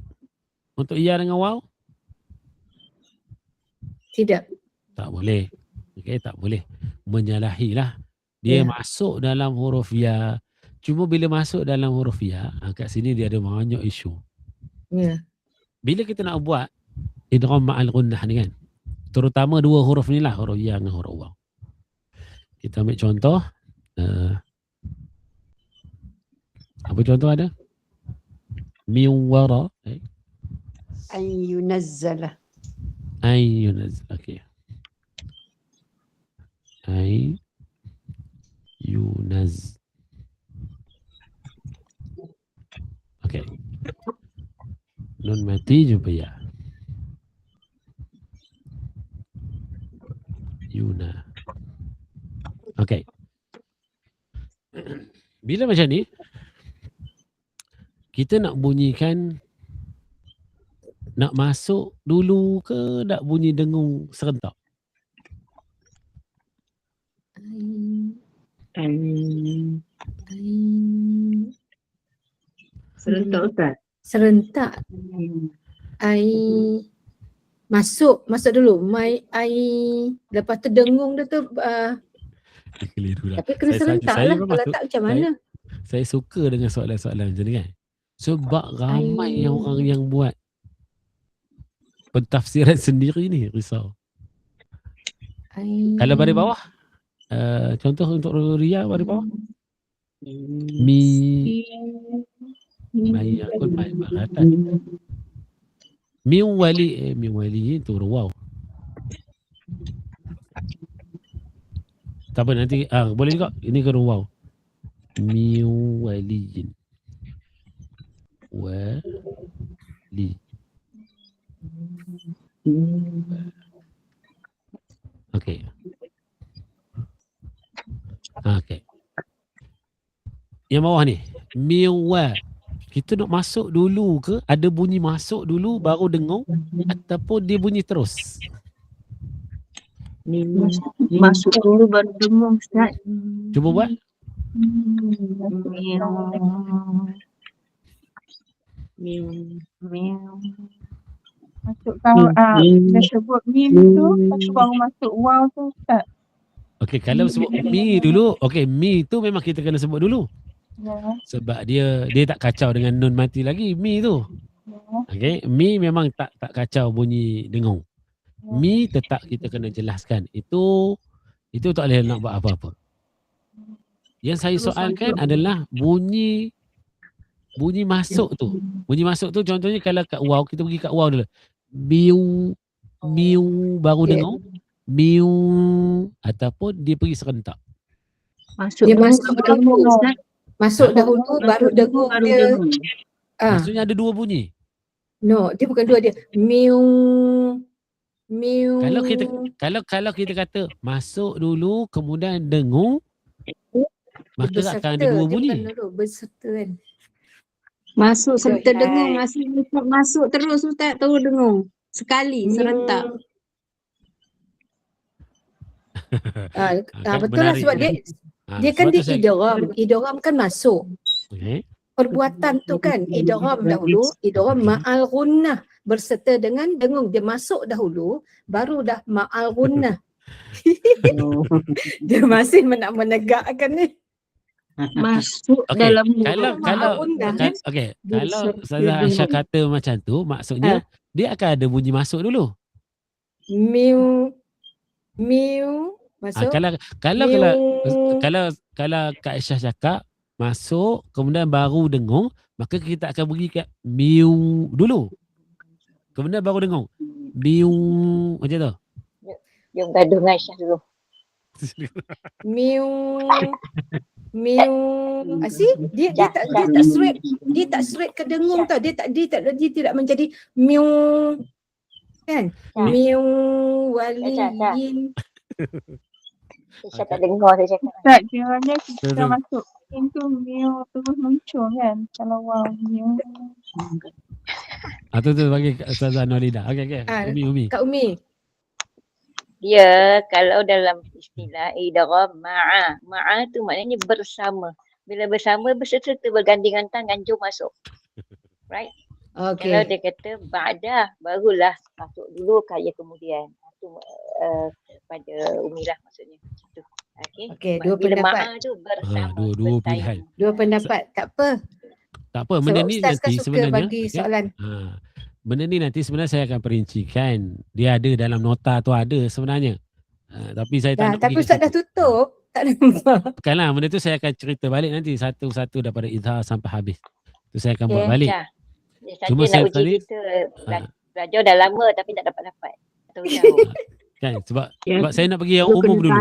untuk ya dengan waw? Tidak. Tak boleh. Okay, tak boleh. Menyalahilah. Dia masuk dalam huruf ya. Cuma bila masuk dalam huruf ya, kat sini dia ada banyak isu. Bila kita nak buat idgham ma'al gunnah ni kan, terutama dua huruf ni lah, huruf ya dengan huruf waw. Kita ambil contoh. Apa contoh ada? Min wara. Ayyunazzala. Ayyunaz. Okay. Ayyunaz. Okay. Nun mati jumpa ya. Yuna. Okay. bila macam ni, kita nak bunyikan, nak masuk dulu ke nak bunyi dengung serentak? Serentak Ustaz. Serentak. Masuk dulu. Lepas tu dengung dia tu Keliru lah. tapi kena serentak lah. memang Kalau tak macam mana? Saya suka dengan soalan-soalan macam ni kan. Sebab ramai orang yang buat pentafsiran sendiri ni, risau. Kalau baris bawah, contoh untuk Ria baris bawah. Mai akun mai baratan. Min wali itu wow. Tak apa nanti boleh juga ini ke wow. Min waliin. Wali. Okey. Okey. Yang bawah ni, miwa. Kita nak masuk dulu ke? Ada bunyi masuk dulu baru dengung ataupun dia bunyi terus? Masuk dulu baru dengung Ustaz. Cuba buat. Masuk kalau dia sebut mim tu, lepas tu baru masuk wow tu Ustaz. Okey, kalau sebut mi dulu, okey, mi tu memang kita kena sebut dulu. Ya. Sebab dia tak kacau dengan nun mati lagi, mi tu. Okey, mi memang tak kacau bunyi dengung. Mi tetap kita kena jelaskan. Itu tak boleh nak buat apa-apa. Yang saya soalkan adalah bunyi masuk tu. Bunyi masuk tu contohnya kalau kat wow, kita pergi kat wow dulu. Miu baru dengung. Miu ataupun dia pergi serentak. Masuk dahulu Ustaz. Masuk dahulu baru dengung dia. Maksudnya ada dua bunyi. No, dia bukan dua, dia miu. Kalau kita kata masuk dulu kemudian dengung, maka akan ada dua bunyi. Berserta kan. Masuk serta Hai. dengung, masuk terus Ustaz terus dengung. Sekali serentak. Betul lah sebab dia kan dia idgham. Idgham kan masuk. Okay. Perbuatan tu kan idgham dahulu, idgham ma'al gunnah berserta dengan dengung. Dia masuk dahulu baru dah ma'al gunnah. Dia masih nak menegakkan ni. Masuk Okay. dalam Kalau Ustazah Aisyah kata macam tu, maksudnya dia akan ada bunyi masuk dulu. Miu masuk. Kalau Kak Aisyah cakap masuk kemudian baru dengung, maka kita akan pergi kat miu dulu. Kemudian baru dengung. Miu macam tu. Jom gaduh dengan Aisyah dulu. Miu. Asyik dia tak straight ke dengung tau. Dia tidak menjadi miu. Kan? Miu waliin. Saya tak dengar saya cakap. Ustaz, kiranya kita masuk itu miu terus muncul kan. Kalau wow miu. Tu bagi Ustazah Nolida. Okey. Umi. Kak Umi. Dia kalau dalam istilah idgham ma'a tu maknanya bersama. Bila bersama berserta bergandengan tangan jom masuk. Right? Okay. Kalau dia kata ba'dah barulah masuk dulu kaya kemudian. Itu pada Umirah maksudnya. Itu. Okey, dua pendapat. Ma'a tu bersama. Dua pilihan. Dua pendapat. Tak apa. Tak apa, benda ni Ustaz kan nanti suka sebenarnya bagi soalan. Benda ni nanti sebenarnya saya akan perincikan. Dia ada dalam nota tu ada sebenarnya. Tapi saya tak nak Tapi pergi Ustaz dah tutup. Tak nampak. Bukanlah, benda tu saya akan cerita balik nanti satu-satu daripada izhar sampai habis. Tu saya akan buat balik. Cuma saya nak uji kita belajar dah lama tapi tak dapat. Tahu. Kan sebab saya nak pergi yang umum dulu.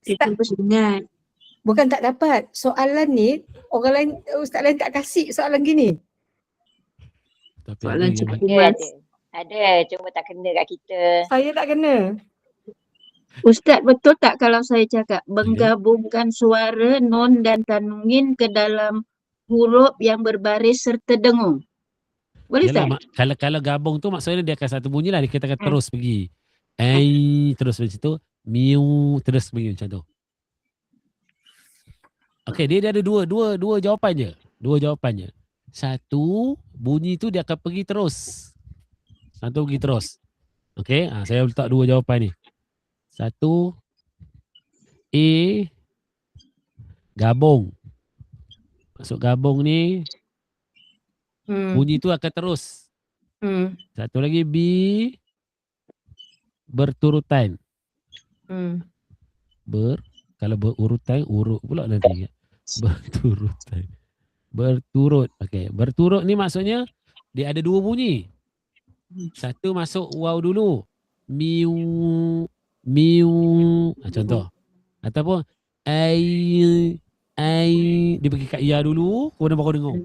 Kita ingat. Bukan tak dapat. Soalan ni orang lain, ustaz lain tak kasih soalan gini. Tapi Soalan Ada. Cuma tak kena kat kita. Saya tak kena. Ustaz, betul tak kalau saya cakap menggabungkan suara nun dan tanwin ke dalam huruf yang berbaris serta dengung? Boleh Yalah, tak? kalau gabung tu maksudnya dia akan satu bunyi lah. Dia kata akan Hmm. terus pergi. Terus macam tu. Miu terus pergi macam tu. Okey, dia ada dua jawapan je. Dua jawapan je. Satu, bunyi tu dia akan pergi terus. Satu pergi terus. Okey, saya letak dua jawapan ni. Satu, A, gabung. Masuk gabung ni, bunyi tu akan terus. Satu lagi B, berturutan. Kalau berurutan, urut pula nanti. Berturutan. Berturut. Okey, berturut ni maksudnya dia ada dua bunyi. Satu masuk waw dulu. Miu, miu. Contoh. Ataupun ai, dia pergi kat ya dulu, kemudian baru dengung.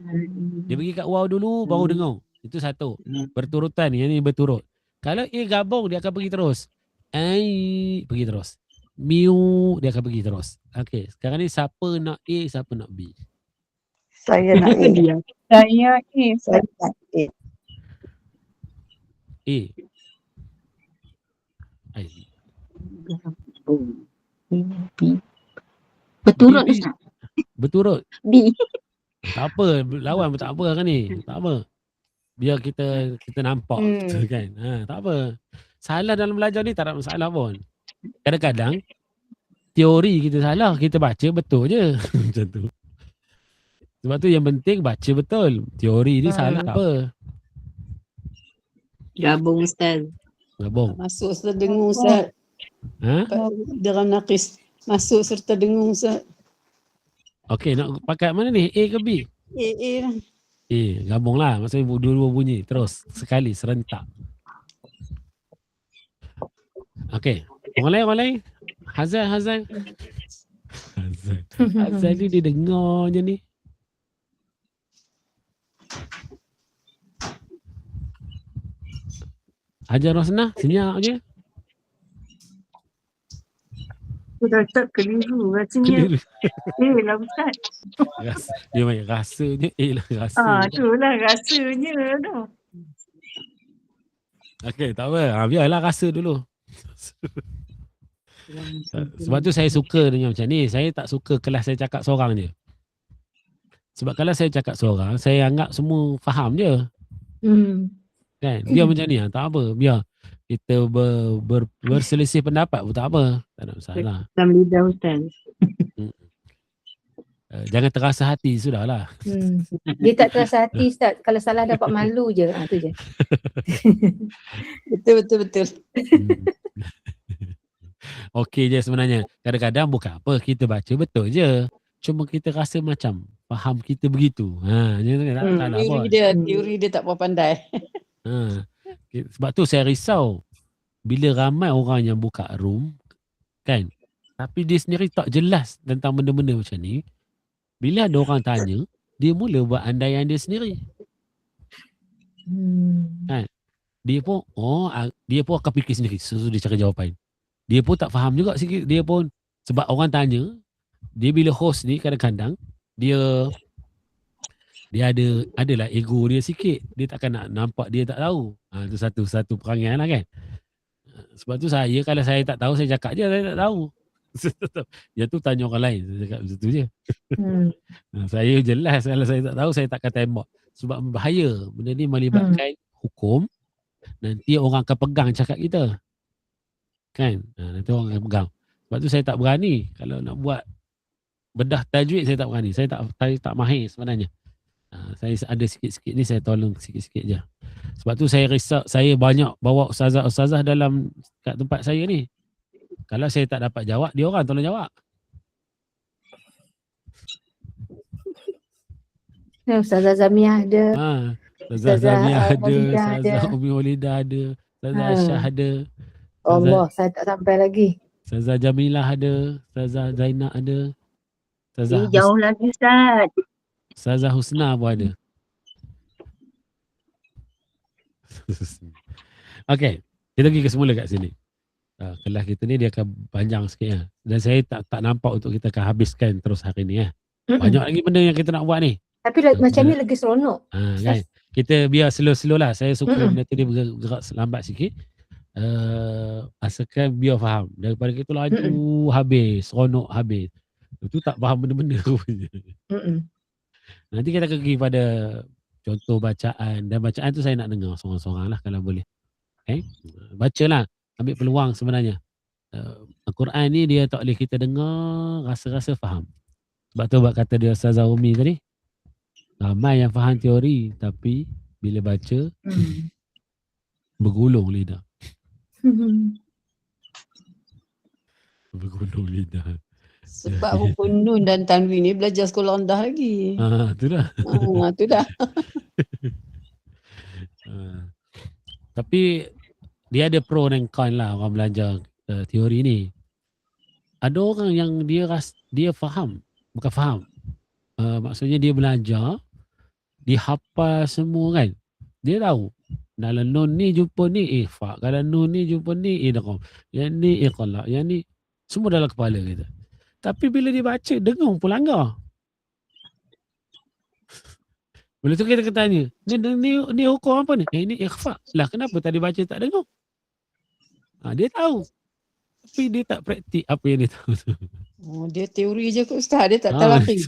Dia pergi kat waw dulu, baru dengung. Itu satu. Berturutan, yang ni berturut. Kalau A gabung, dia akan pergi terus. Ai, pergi terus. Miu, dia akan pergi terus. Okey, sekarang ni siapa nak A, siapa nak B? Saya nak A. Saya Saya nak A. A. Ai. Berturut B. Ustaz. Berturut. B. Tak apa, lawan pun tak apa kan ni. Tak apa. Biar kita nampak kan. Tak apa. Salah dalam belajar ni tak ada masalah pun. Kadang-kadang teori kita salah, kita baca betul je. Macam tu. Sebab tu yang penting baca betul. Teori ni salah tak apa. Gabung Ustaz. Gabung. Masuk serta dengung Ustaz. Dalam nakis. Masuk serta dengung Ustaz. Okey, nak pakai mana ni? A ke B? A lah. A, gabung lah. Maksudnya dua-dua bunyi. Terus, sekali, serentak. Okey. Orang lain? Hazan. Hazan ni dia dengar je ni. Hajar Rosnah, senyap je. Sudah tak keliru rasanya. Lah Ustaz. Dia main rasanya. Lah rasa. Itulah rasanya tu. Okey, tak apa. Biarlah rasa dulu. Sebab tu saya suka dengan macam ni. Saya tak suka kelas saya cakap seorang je. Sebab kalau saya cakap seorang, saya anggap semua faham je. Kan? Biar macam ni, tak apa. Biar kita berselisih pendapat pun tak apa. Tak ada masalah. Dalam lidah Ustaz. Jangan terasa hati, sudahlah. Dia tak terasa hati Ustaz. Kalau salah dapat malu je. Tu je. Betul. Okey je sebenarnya. Kadang-kadang bukan apa. Kita baca betul je. Cuma kita rasa macam faham kita begitu. Tak salah pun. Teori dia tak apa pandai. Sebab tu saya risau. Bila ramai orang yang buka room. Kan? Tapi dia sendiri tak jelas tentang benda-benda macam ni. Bila ada orang tanya, dia mula buat andaian dia sendiri. Kan? Dia pun akan fikir sendiri. Dia cari jawapan. Dia pun tak faham juga sikit. Dia pun, sebab orang tanya, dia bila host ni kadang-kadang, dia adalah ego dia sikit. Dia takkan nak nampak dia tak tahu. Itu satu perangai lah kan. Sebab tu kalau saya tak tahu, saya cakap je saya tak tahu. Dia tu tanya orang lain. Saya cakap macam tu je. Saya jelas kalau saya tak tahu, saya takkan tembak. Sebab berbahaya. Benda ni melibatkan hukum. Nanti orang akan pegang cakap kita. Kan? Nanti orang akan pegang. Sebab tu saya tak berani. Kalau nak buat bedah tajwid, saya tak berani. Saya tak mahir sebenarnya. Saya ada sikit-sikit ni, saya tolong sikit-sikit je. Sebab tu saya risau, saya banyak bawa ustazah-ustazah dalam kat tempat saya ni. Kalau saya tak dapat jawab, dia orang tolong jawab. Ustazah Zamiah ada. Ustazah Zamiah ada, Ustazah Umi Walidah ada, Ustazah Aisyah ada. Allah, saya tak sampai lagi. Ustazah Jamilah ada, Ustazah Zainab ada. Jauh lagi Ustaz. Ustazah Husna pun ada. Okey, kita pergi ke semula kat sini. kelas kita ni dia akan panjang sikit ya. Dan saya tak nampak untuk kita akan habiskan terus hari ni ya. Banyak lagi benda yang kita nak buat ni. Tapi macam ni lagi seronok. Kan? Kita biar slow-slow lah. Saya suka benda tu dia bergerak lambat sikit. Asalkan biar faham. Daripada kita laju habis, seronok habis. Itu tak faham benda-benda rupanya. Nanti kita akan pergi pada contoh bacaan. Dan bacaan tu saya nak dengar seorang-seorang lah kalau boleh. Bacalah. Ambil peluang sebenarnya. Al-Quran ni dia tak boleh kita dengar, rasa-rasa faham. Sebab tu buat kata dia Ustazah Umi tadi. Ramai yang faham teori tapi bila baca bergulung lidah. Bergulung lidah. Sebab huruf nun dan tanwin ni belajar sekolah rendah lagi. Tu dah. Tu dah. Tapi dia ada pro dan con lah orang belajar teori ni. Ada orang yang dia faham, bukan faham. Maksudnya dia belajar, dia hafal semua kan. Dia tahu dalam nun ni jumpa ni ikhfa, kalau nun ni jumpa ni idgham, yang ni iqlaq, yang ni semua dalam kepala kita. Tapi bila dia baca dengung pun langgar. Bila tu kita tanya, ni hukum apa ni? Ini ikhfa. Lah kenapa tadi baca tak dengung? Dia tahu. Tapi dia tak praktik apa yang dia tahu tu. Dia teori je kot Ustaz, dia tak talaqi.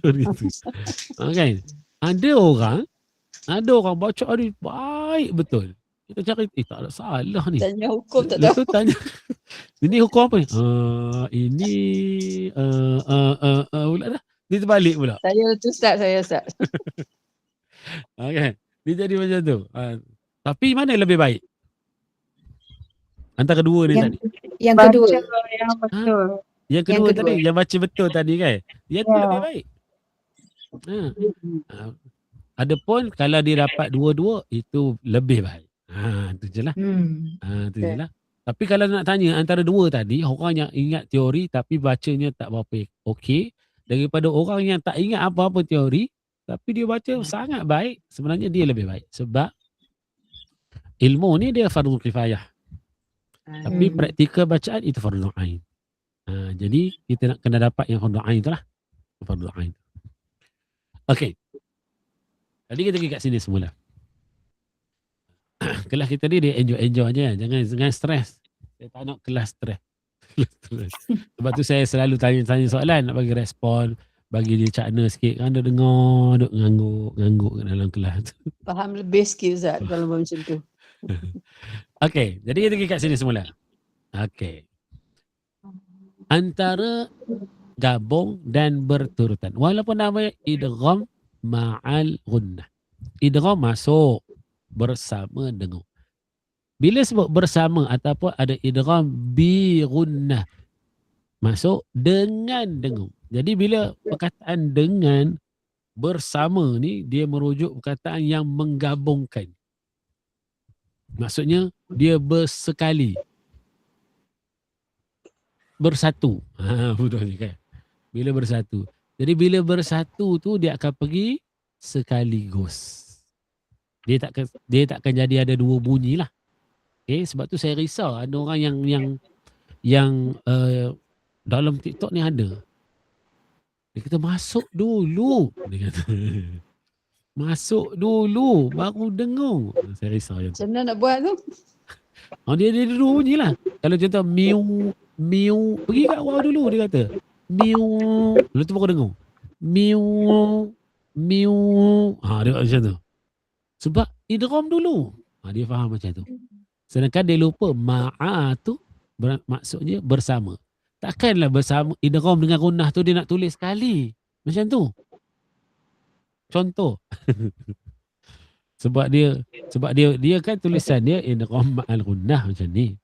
Kan? Ada orang baca hari baik betul. Kita cari, tak ada salah ni. Tanya hukum tak tahu. Tanya, ini hukum apa ni? Ini, pula dah. Dia terbalik pula. Saya tu Ustaz, saya Ustaz. Kan? Dia jadi macam tu. Tapi mana lebih baik? Antara dua ni tadi. Yang kedua. Yang betul. Yang kedua tadi, yang baca betul tadi kan. Yang tu lebih baik. Adapun kalau dia dapat dua-dua, itu lebih baik. Itu je lah. Itu je lah. Tapi kalau nak tanya antara dua tadi, orang yang ingat teori tapi bacanya tak berapa okey, daripada orang yang tak ingat apa-apa teori, tapi dia baca sangat baik, sebenarnya dia lebih baik. Sebab ilmu ni dia fardhu kifayah. Tapi praktikal bacaan itu fardhu ain. Jadi kita nak kena dapat yang fardhu ain tu lah. Fardhu ain. Okey. Tadi kita pergi kat sini semula. Kelas kita ni dia enjoy je. Jangan stres. Saya tak nak kelas stres. Sebab tu saya selalu tanya soalan, nak bagi respon, bagi dia cakna sikit. Kan dia dengar, duk ngangguk dalam kelas. Faham lebih sikit Ustaz kalau macam tu. Okey, jadi kita pergi kat sini semula. Okey. Antara gabung dan berturutan. Walaupun namanya idgham ma'al gunnah. Idgham masuk bersama dengung. Bila sebut bersama ataupun ada idgham bi gunnah, masuk dengan dengung. Jadi bila perkataan dengan bersama ni dia merujuk perkataan yang menggabungkan. Maksudnya dia bersekali. Bersatu. Mudah ni kan. Bila bersatu. Jadi bila bersatu tu dia akan pergi sekaligus. Dia takkan jadi ada dua bunyi lah. Okay, sebab tu saya risau ada orang yang dalam TikTok ni ada. Dia kata masuk dulu. Dia kata masuk dulu baru dengung. Saya risau je. Macam mana nak buat tu? Dia dua bunyi lah. Kalau contoh miu, pergi kat wow dulu dia kata. Miu. Lepas tu baru dengung. Miu. Dia macam tu. Sebab idgham dulu. Dia faham macam tu. Sedangkan dia lupa ma'a tu maksudnya bersama. Takkanlah bersama idgham dengan gunnah tu dia nak tulis sekali. Macam tu. Contoh. sebab dia kan tulisan dia idgham ma'al gunnah macam ni.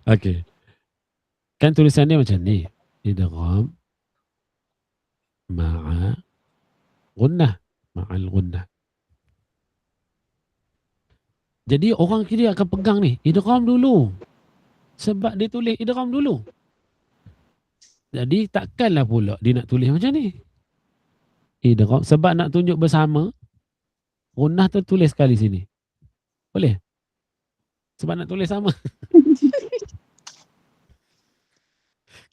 Okey. Kan tulisan dia macam ni. Idgham ma'a gunnah, ma'al gunnah. Jadi orang kira akan pegang ni, idgham dulu. Sebab dia tulis idgham dulu. Jadi takkanlah pula dia nak tulis macam ni. Idgham sebab nak tunjuk bersama, gunnah tu tulis sekali sini. Boleh? Sebab nak tulis sama.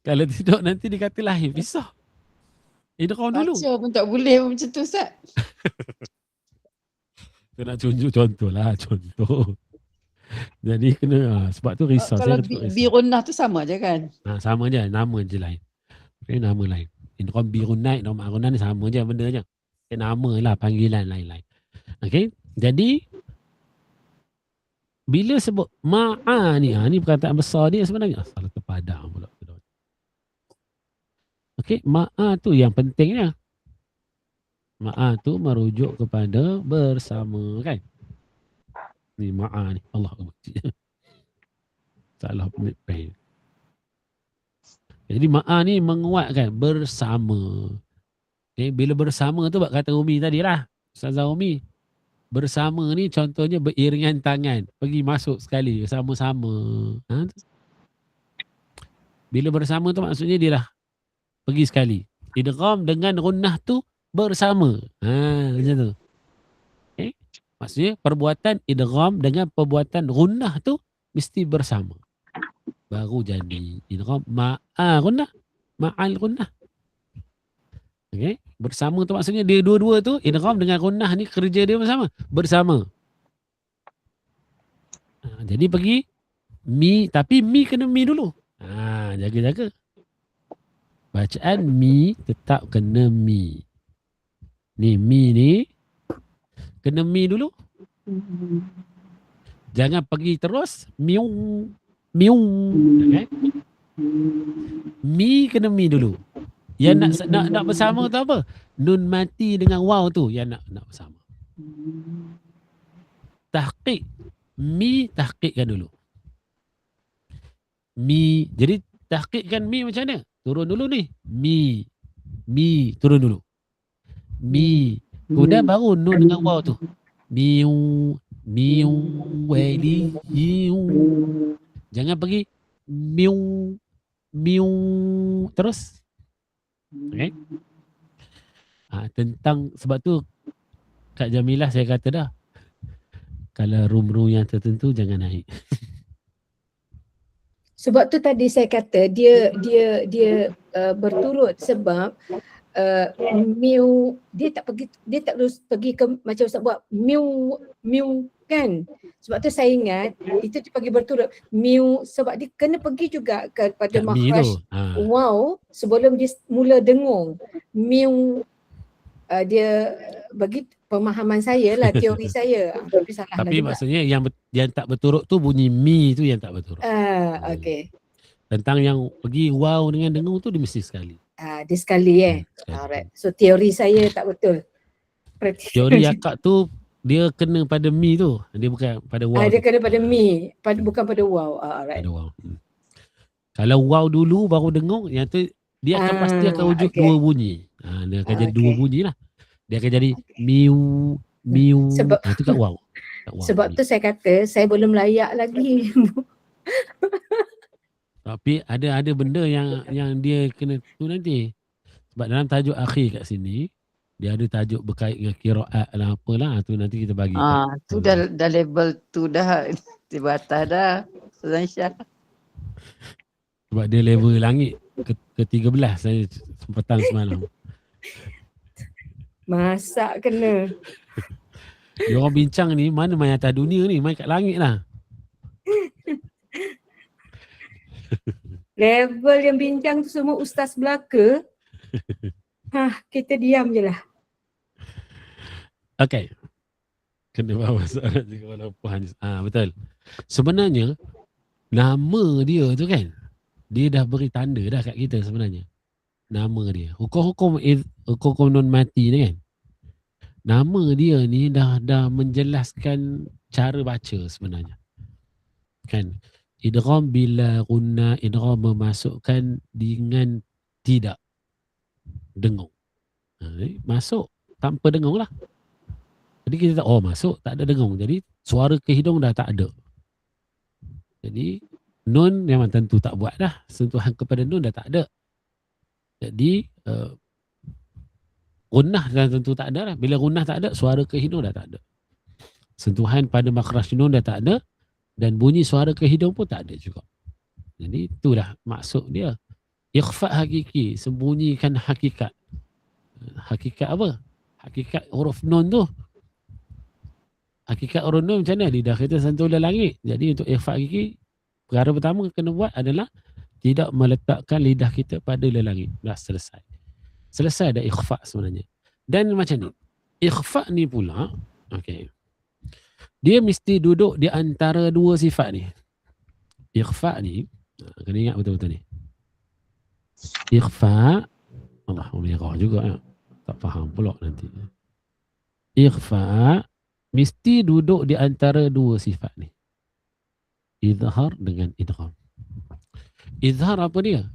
Kalau tidak nanti dikata lain. Pisah. Idgham dulu. Baca pun tak boleh macam tu Ustaz. Kita nak tunjuk contoh lah. Contoh. Jadi kena, sebab tu risau. Kalau Saya risau. birunah tu sama je kan? Sama je, nama je lain. Okay, nama lain. Idgham birunai, nama arunai ni sama je benda je. Okay, nama lah, panggilan lain-lain. Okay, jadi bila sebut ma'a ni, ni perkataan besar dia sebenarnya. Salah terpadang pula. Okay, ma'a tu yang pentingnya. Ma'a tu merujuk kepada bersama kan. Ni ma'a ni. Allah Akbar. Salah pen. Jadi ma'a ni menguatkan bersama. Okay, bila bersama tu buat kata Umi tadi lah. Ustazah Umi. Bersama ni contohnya beriringan tangan. Pergi masuk sekali sama-sama. Bila bersama tu maksudnya dia lah pergi sekali. Idgham dengan gunnah tu bersama. Macam tu. Okay. Maksudnya perbuatan idgham dengan perbuatan gunnah tu mesti bersama. Baru jadi idgham ma'a gunnah. Ma'al gunnah. Okay. Bersama tu maksudnya dia dua-dua tu idgham dengan gunnah ni kerja dia bersama. Bersama. Jadi pergi mi, tapi mi kena mi dulu. Jaga-jaga. Bacaan mi tetap kena mi. Ni mi ni kena mi dulu. Jangan pergi terus miung miung. Okay? Mi kena mi dulu. Yang nak bersama tu apa? Nun mati dengan waw tu yang nak bersama. Tahqiq. Mi tahqiqkan dulu. Mi. Jadi tahqiqkan mi macam mana? Turun dulu ni. Mi. Mi. Turun dulu. Mi. Kemudian baru nun dengan waw tu. Miu. Miu. Wali. Miu. Jangan pergi. Miu. Miu. Terus. Okay. Tentang sebab tu Kak Jamilah saya kata dah. Kalau room-room yang tertentu jangan naik. Sebab tu tadi saya kata dia berturut sebab miu dia tak terus pergi ke macam Ustaz buat miu kan. Sebab tu saya ingat itu dia pergi berturut miu sebab dia kena pergi juga kepada makhraj wow sebelum dia mula dengung. Miu dia bagi pemahaman saya lah, teori saya. Tapi salah lah juga. Maksudnya yang tak berturut tu bunyi mi tu yang tak berturut. Okey. Tentang yang pergi wow dengan dengung tu dia mesti sekali. Dia sekali sekali. Alright. So teori saya tak betul. Teori akak tu dia kena pada mi tu. Dia bukan pada wow. Dia kena pada mi, bukan pada wow. Alright. Pada wow. Kalau wow dulu baru dengung, yang tu dia akan pasti akan wujud dua bunyi. Dia akan jadi dua bunyi lah. Dia akan jadi miu, miu. Sebab itu kat wow. Sebab tu saya kata saya belum layak lagi. Tapi ada benda yang dia kena tu nanti. Sebab dalam tajuk akhir kat sini, dia ada tajuk berkait dengan qiraat lah apalah. Tu nanti kita bagi. Tu dah level tu dah. Tiba atas dah. Ustaz Syah. Sebab dia level langit ke-13 saya petang semalam. Masak kena. Dia orang bincang ni mana main atas dunia ni, main kat langit lah. Level yang bincang tu semua ustaz belaka. Kita diam je lah. Okay. Kena bawa soalan juga walaupun betul. Sebenarnya nama dia tu kan, dia dah beri tanda dah kat kita sebenarnya. Nama dia. Hukum non mati ni kan. Nama dia ni dah menjelaskan cara baca sebenarnya. Kan. Idgham bila guna, idgham memasukkan dengan tidak dengung. Masuk tanpa dengung lah. Jadi kita masuk tak ada dengung. Jadi suara ke hidung dah tak ada. Jadi nun memang tentu tak buat dah. Sentuhan kepada nun dah tak ada. Jadi gunnah dah tentu tak ada lah. Bila gunnah tak ada, suara ke hidung dah tak ada. Sentuhan pada makhraj nun dah tak ada dan bunyi suara ke hidung pun tak ada juga. Jadi itulah maksud dia. Ikhfa hakiki, sembunyikan hakikat. Hakikat apa? Hakikat huruf nun tu. Hakikat huruf nun macam mana? Lidah kita sentuh le langit. Jadi untuk ikhfa hakiki, perkara pertama kena buat adalah tidak meletakkan lidah kita pada le langit. Dah selesai. Selesai dah ikhfa sebenarnya. Dan macam ni. Ikhfa ni pula, okey. Dia mesti duduk di antara dua sifat ni. Ikhfa ni, kena ingat betul-betul ni. Ikhfa, Allah merah juga ya. Tak faham pula nanti. Ikhfa mesti duduk di antara dua sifat ni. Izhar dengan idgham. Izhar apa dia?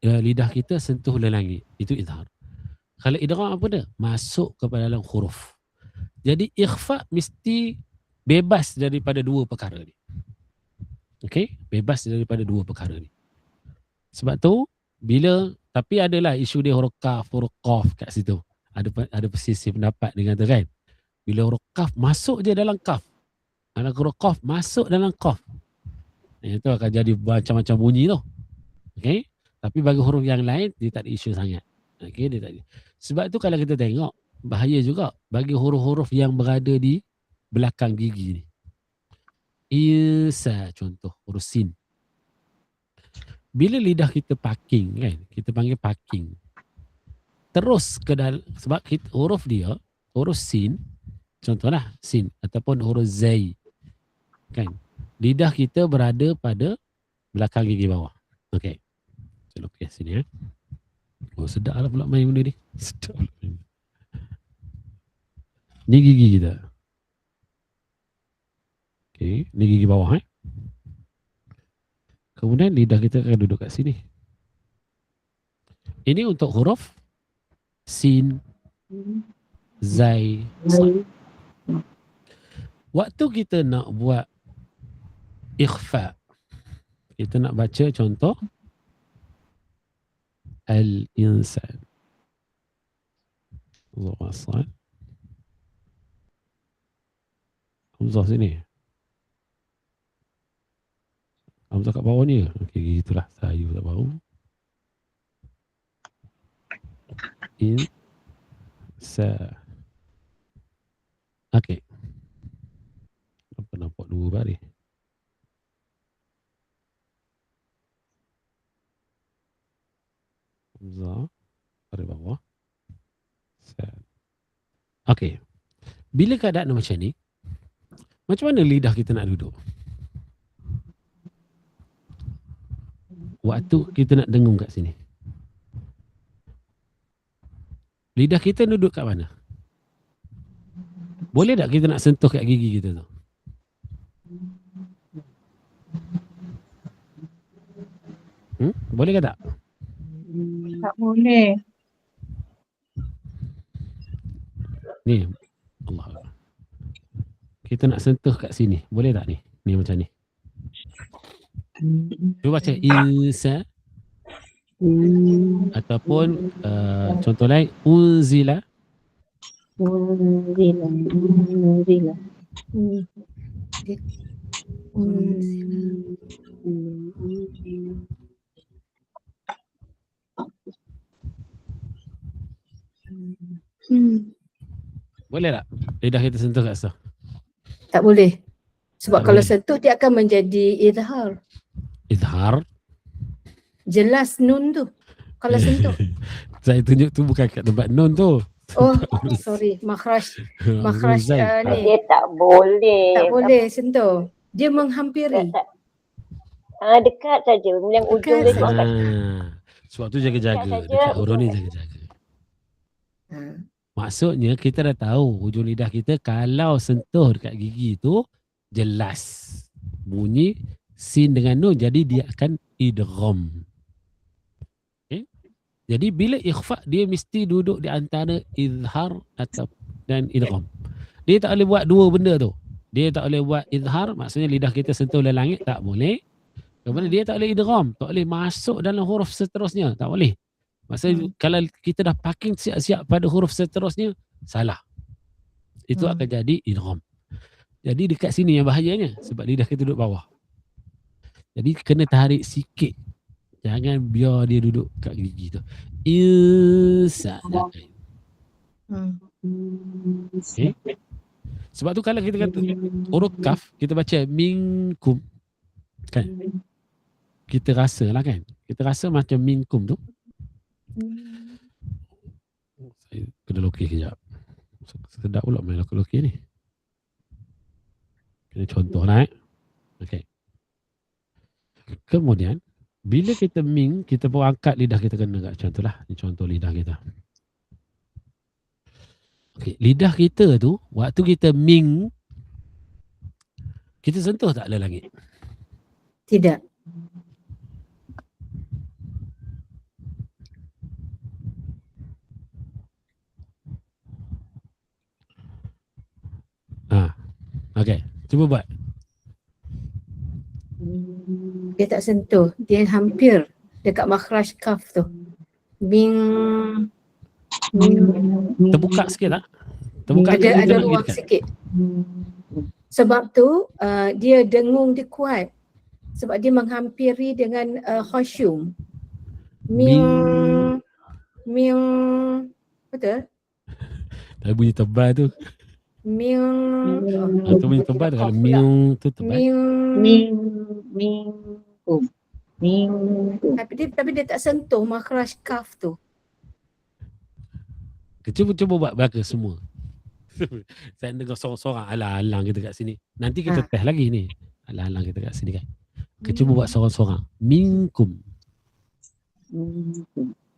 Lidah kita sentuh le langit. Itu izhar. Kalau idgham apa dia? Masuk kepada dalam huruf. Jadi ikhfa mesti bebas daripada dua perkara ni. Okey? Bebas daripada dua perkara ni. Sebab tu tapi adalah isu dia huruf kaf, huruf qaf kat situ. Ada persisih pendapat dengan tu kan. Bila huruf kaf masuk je dalam kaf. Kalau huruf qaf masuk dalam qaf. Itu akan jadi macam-macam bunyi tu. Okey? Tapi bagi huruf yang lain dia tak ada isu sangat. Okey, dia tak ada. Sebab tu kalau kita tengok bahaya juga bagi huruf-huruf yang berada di belakang gigi ni. Isa contoh huruf sin. Bila lidah kita parking kan, kita panggil parking. Terus ke dalam, sebab huruf dia, huruf sin, contohlah sin ataupun huruf zai. Kan? Lidah kita berada pada belakang gigi bawah. Okey. Saya lukis sini ya. Oh sedap lah pula main benda ni. Sedap pula main. Ni gigi kita. Okey, ni gigi bawah Kemudian lidah kita akan duduk kat sini. Ini untuk huruf sin, zai, sad. Waktu kita nak buat ikhfa, kita nak baca contoh al-insan. Hamzah sini. Hamzah kat bawah ni. Okey, gitulah. Saya tak tahu. Okey. Apa nampak dua baris? Hamzah dari bawah. Okey. Bila keadaan macam ni, macam mana lidah kita nak duduk? Waktu kita nak dengung kat sini. Lidah kita duduk kat mana? Boleh tak kita nak sentuh kat gigi kita tu? Boleh ke tak? Tak boleh. Ni, Allah. Kita nak sentuh kat sini. Boleh tak ni? Ni macam ni. Cuba baca insa ataupun contoh lain unzila. Boleh tak lidah kita sentuh kat situ? Tak boleh. Sebab Tak kalau boleh. sentuh dia akan menjadi izhar. Izhar. Jelas nun tu. Kalau sentuh. Saya tunjuk tu bukan kat tempat nun tu. Oh, sorry. Makhraj Zai. ni. Dia tak boleh. Tak boleh sentuh. Dia menghampiri. Dekat saja. Yang ujung dia tu angkat. Sebab tu jaga-jaga. Dekat saja. Dekat huruf ni jaga-jaga. Maksudnya kita dah tahu hujung lidah kita kalau sentuh dekat gigi tu jelas bunyi sin dengan nun, jadi dia akan idgham. Okay? Jadi bila ikhfa dia mesti duduk di antara izhar atau dan idgham. Dia tak boleh buat dua benda tu. Dia tak boleh buat izhar, maksudnya lidah kita sentuh le langit, tak boleh. Kemudian dia tak boleh idgham, tak boleh masuk dalam huruf seterusnya, tak boleh. Maksudnya kalau kita dah parking siap-siap pada huruf seterusnya, salah. Itu akan jadi idgham. Jadi dekat sini yang bahayanya sebab lidah kita duduk bawah. Jadi kena tarik sikit. Jangan biar dia duduk kat gigi tu. Insa'nain. Okay. Sebab tu kalau kita kata huruf kaf, kita baca minkum. Kan? Kita rasa lah kan. Kita rasa macam minkum tu. Saya kena lokis kejap. Sedap pula main lokis ni. Kena contoh lah Okay. Kemudian bila kita ming, kita pun angkat lidah kita kena kat macam tu lah. Ini contoh lidah kita. Okay. Lidah kita tu, waktu kita ming, kita sentuh tak le langit? Tidak. Okay. Cuba buat. Dia tak sentuh. Dia hampir dekat makhraj kaf tu. Ming. Terbuka sikit tak? Terbuka Ada ruang sikit. Sebab tu dia dengung dia kuat. Sebab dia menghampiri dengan khusyum. Ming. Betul? Tapi bunyi tebal tu. Ming. Tu bunyi tebal tu. Kalau ming tu tebal. Tapi dia tak sentuh makhraj kaf tu. Cuba buat belaka semua. Saya dengar sorang-sorang alang-alang kita kat sini. Nanti kita test lagi ni. Alang-alang kita kat sini kan. Cuba buat sorang-sorang. Minkum.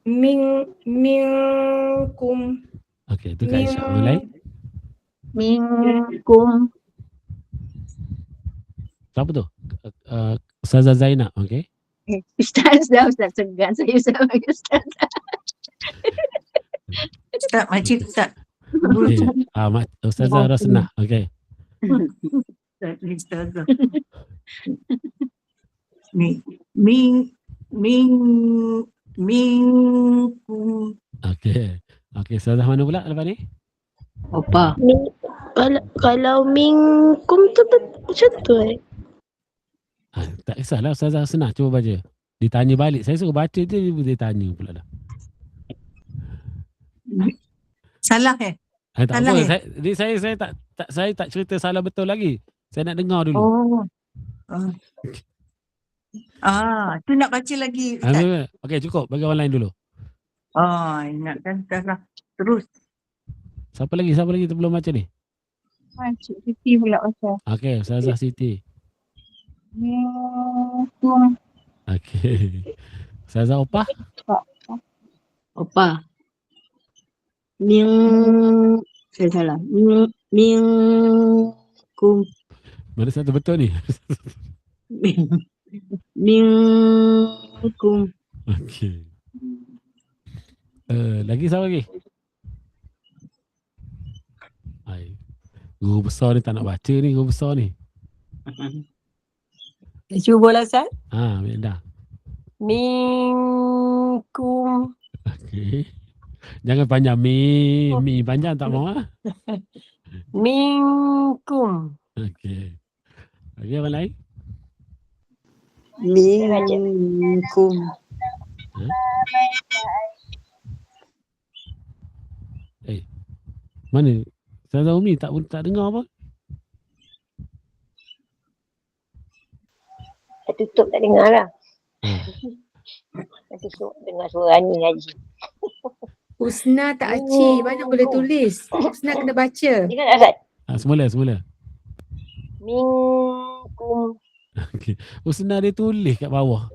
Minkum. Okey, tu Kak Aisyah mulai. Minkum. Siapa tu? Ustazah Zainab, okey. Ustaz segan saya sama Ustaz. Ustaz, makcik Ustaz. Okay. Ustazah Rasnah, okey. Ustazah. Minkum. Okey. Okey, Ustazah mana pula lepas ni? Opa. Kalau minkum tu macam tu Tak kisahlah Ustazah Rasnah, cuba baca. Ditanya balik. Saya suruh baca je, dia tanya pula dah. Salah Tak salah apa. Saya tak cerita salah betul lagi. Saya nak dengar dulu. Tu nak baca lagi Ustaz. Okey, cukup. Bagi orang lain dulu. Ingatkan salah. Terus. Siapa lagi belum baca ni? Cik Siti pula Ustaz. Okey, Ustazah Siti. Minkum. Okey. Ustazah Opah? Opa. Saya salah. Minkum. Mana satu betul ni? Minkum. Okey. Lagi siapa lagi? Guru besar ni tak nak baca ni, guru besar ni. Cubalah Ustaz. Dah. Minkum. Okey. Jangan panjang mi panjang tak mau Minkum. Okey. Lagi apa lain? Minkum. Mana? Ustazah Umi tak dengar apa? Saya tutup tak dengar lah. Nanti dengar suara ni ngaji. Husna tak aci. Mana boleh tulis? Husna kena baca. Ingat tak Ustaz? Semula. Minkum. Okey. Husna dia tulis kat bawah.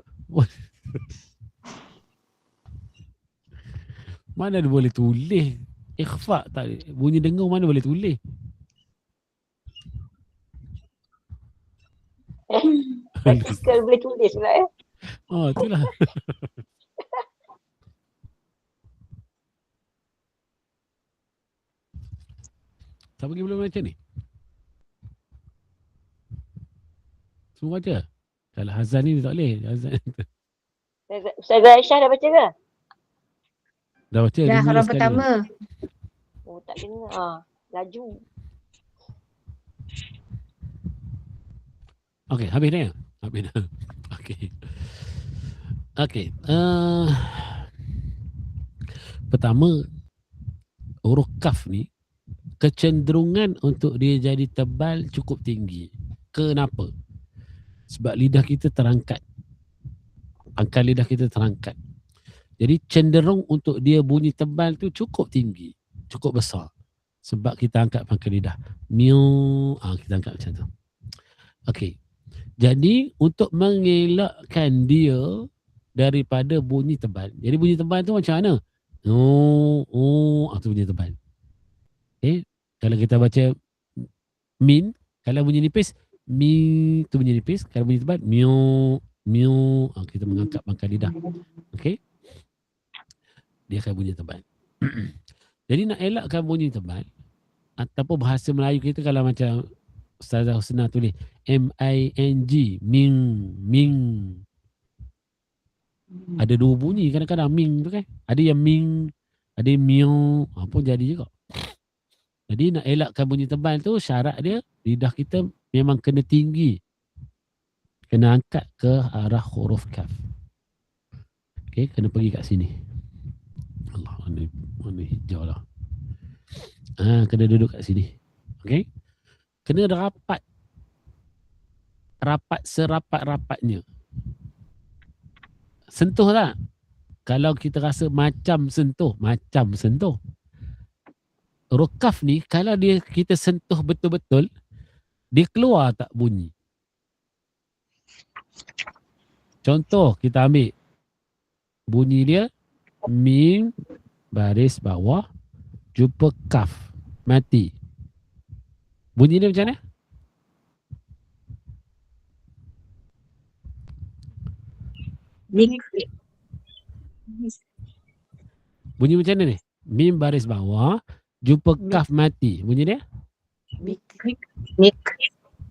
Mana dia boleh tulis? Ikhfa tak bunyi dengar mana boleh tulis? Praktikal boleh tulis pula Itulah. Siapa lagi belum baca ni? Semua baca? Kalau Hazan ni tak boleh. Ustazah Aisyah dah baca ke? Dah baca Dah dulu haram sekali. pertama. Tak dengar. Laju. Okey, habis dah ya? Habis dah. Okey. Okey. Pertama, huruf kaf ni kecenderungan untuk dia jadi tebal cukup tinggi. Kenapa? Sebab lidah kita terangkat. Pangkal lidah kita terangkat. Jadi cenderung untuk dia bunyi tebal tu cukup tinggi, cukup besar. Sebab kita angkat pangkal lidah. Miu, kita angkat macam tu. Okey. Jadi untuk mengelakkan dia daripada bunyi tebal. Jadi bunyi tebal tu macam mana? Tu bunyi tebal. Okay. Kalau kita baca min, kalau bunyi nipis, mi tu bunyi nipis. Kalau bunyi tebal, miu, miu. Kita mengangkat pangkal lidah. Okay. Dia akan bunyi tebal. Jadi nak elakkan bunyi tebal, ataupun bahasa Melayu kita kalau macam Ustazah Husna tulis M-I-N-G, ming, ming. Ada dua bunyi kadang-kadang ming tu kan. Ada yang ming, ada yang miau, pun jadi juga. Jadi nak elakkan bunyi tebal tu syarat dia lidah kita memang kena tinggi. Kena angkat ke arah huruf kaf. Okey, kena pergi kat sini. Allah, mana hijau lah. Kena duduk kat sini. Okey. Kena rapat. Rapat serapat-rapatnya. Sentuh tak? Kalau kita rasa macam sentuh. Huruf kaf ni kalau dia kita sentuh betul-betul, dia keluar tak bunyi. Contoh kita ambil bunyi dia mim baris bawah jumpa kaf mati. Bunyi dia macam mana? Bunyi macam mana ni? Mim baris bawah jumpa kaf mati. Bunyi dia? Mik.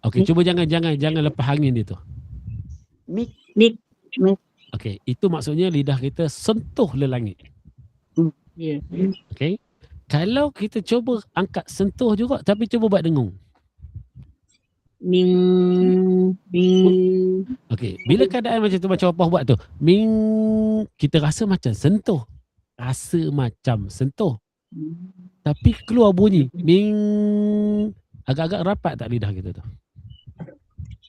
Okey, cuba jangan lepas angin dia tu. Mik. Okey, itu maksudnya lidah kita sentuh le langit. Ya. Okey. Kalau kita cuba angkat sentuh juga tapi cuba buat dengung. Ming. Okey, bila keadaan macam tu macam apa buat tu? Ming, kita rasa macam sentuh. Tapi keluar bunyi ming. Agak-agak rapat tak lidah kita tu?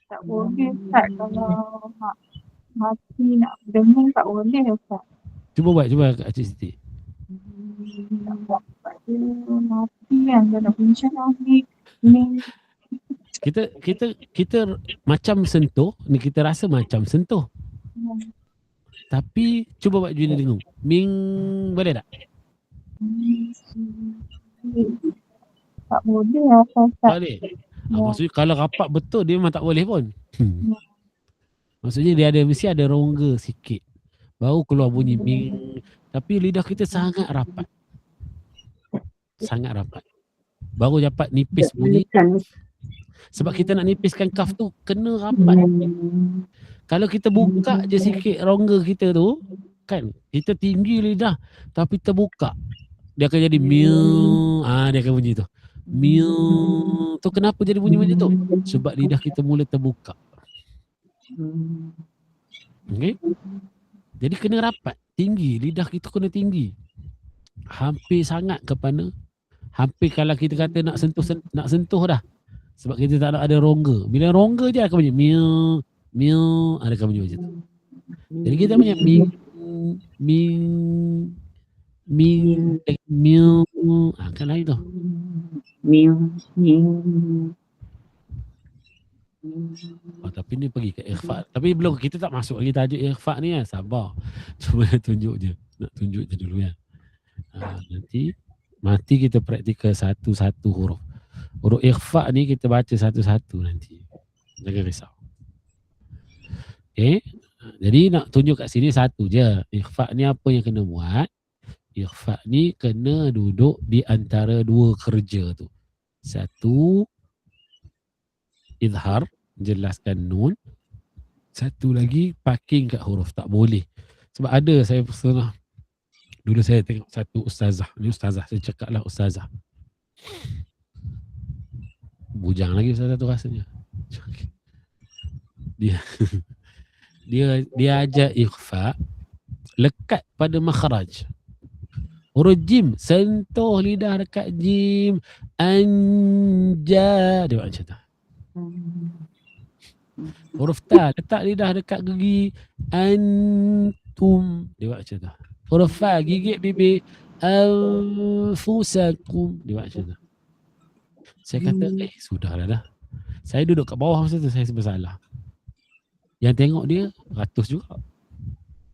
Tak boleh Ustaz, kalau nak mati nak dengung tak boleh Ustaz. Cuba kat Cik Siti. Mati kan kalau macam ni. Kita macam sentuh, ni kita rasa macam sentuh. Tapi cuba buat bunyi dengung. Ming, boleh tak? Tak boleh Ustaz. Tak boleh. Maksudnya kalau rapat betul dia memang tak boleh pun. Maksudnya mesti ada rongga sikit. Baru keluar bunyi ming. Tapi lidah kita sangat rapat. Baru dapat nipis bunyi. Sebab kita nak nipiskan kaf tu kena rapat. Kalau kita buka je sikit rongga kita tu, kan, kita tinggi lidah tapi terbuka, dia akan jadi miu. Dia akan bunyi tu. Miu. Tu kenapa jadi bunyi macam tu? Sebab lidah kita mula terbuka. Okey? Jadi kena rapat, tinggi, lidah kita kena tinggi. Hampir sangat kepada, hampir kalau kita kata nak sentuh dah. Sebab kita tak ada rongga. Bila rongga je akan bunyi miu, miu, ada akan bunyi macam tu. Jadi kita punya miu, kan lain tu. Tapi ni pergi ke ikhfa. Tapi belum, kita tak masuk lagi tajuk ikhfa ni ya. Sabar. Cuma nak tunjuk je dulu ya. Nanti mati kita praktikal satu-satu huruf. Huruf ikhfa ni kita baca satu-satu nanti. Jangan risau. Okay. Jadi nak tunjuk kat sini satu je. Ikhfa ni apa yang kena buat? Ikhfa ni kena duduk di antara dua kerja tu. Satu, izhar, jelaskan nun. Satu lagi, parking kat huruf. Tak boleh. Sebab ada saya pernah, dulu saya tengok satu ustazah. Ni ustazah, saya cakap lah ustazah. Bujang lagi ustazah tu rasanya. Dia dia ajar ikhfa lekat pada makhraj. Huruf jim, sentuh lidah dekat jim. Anja. Dia buat macam tu. Huruf ta, letak lidah dekat gigi. Antum. Dia buat macam tu. Huruf fa, gigit bibir. Anfusakum. Dia buat macam tu. Saya kata, sudahlah dah. Saya duduk kat bawah masa tu, saya bersalah. Yang tengok dia, ratus juga.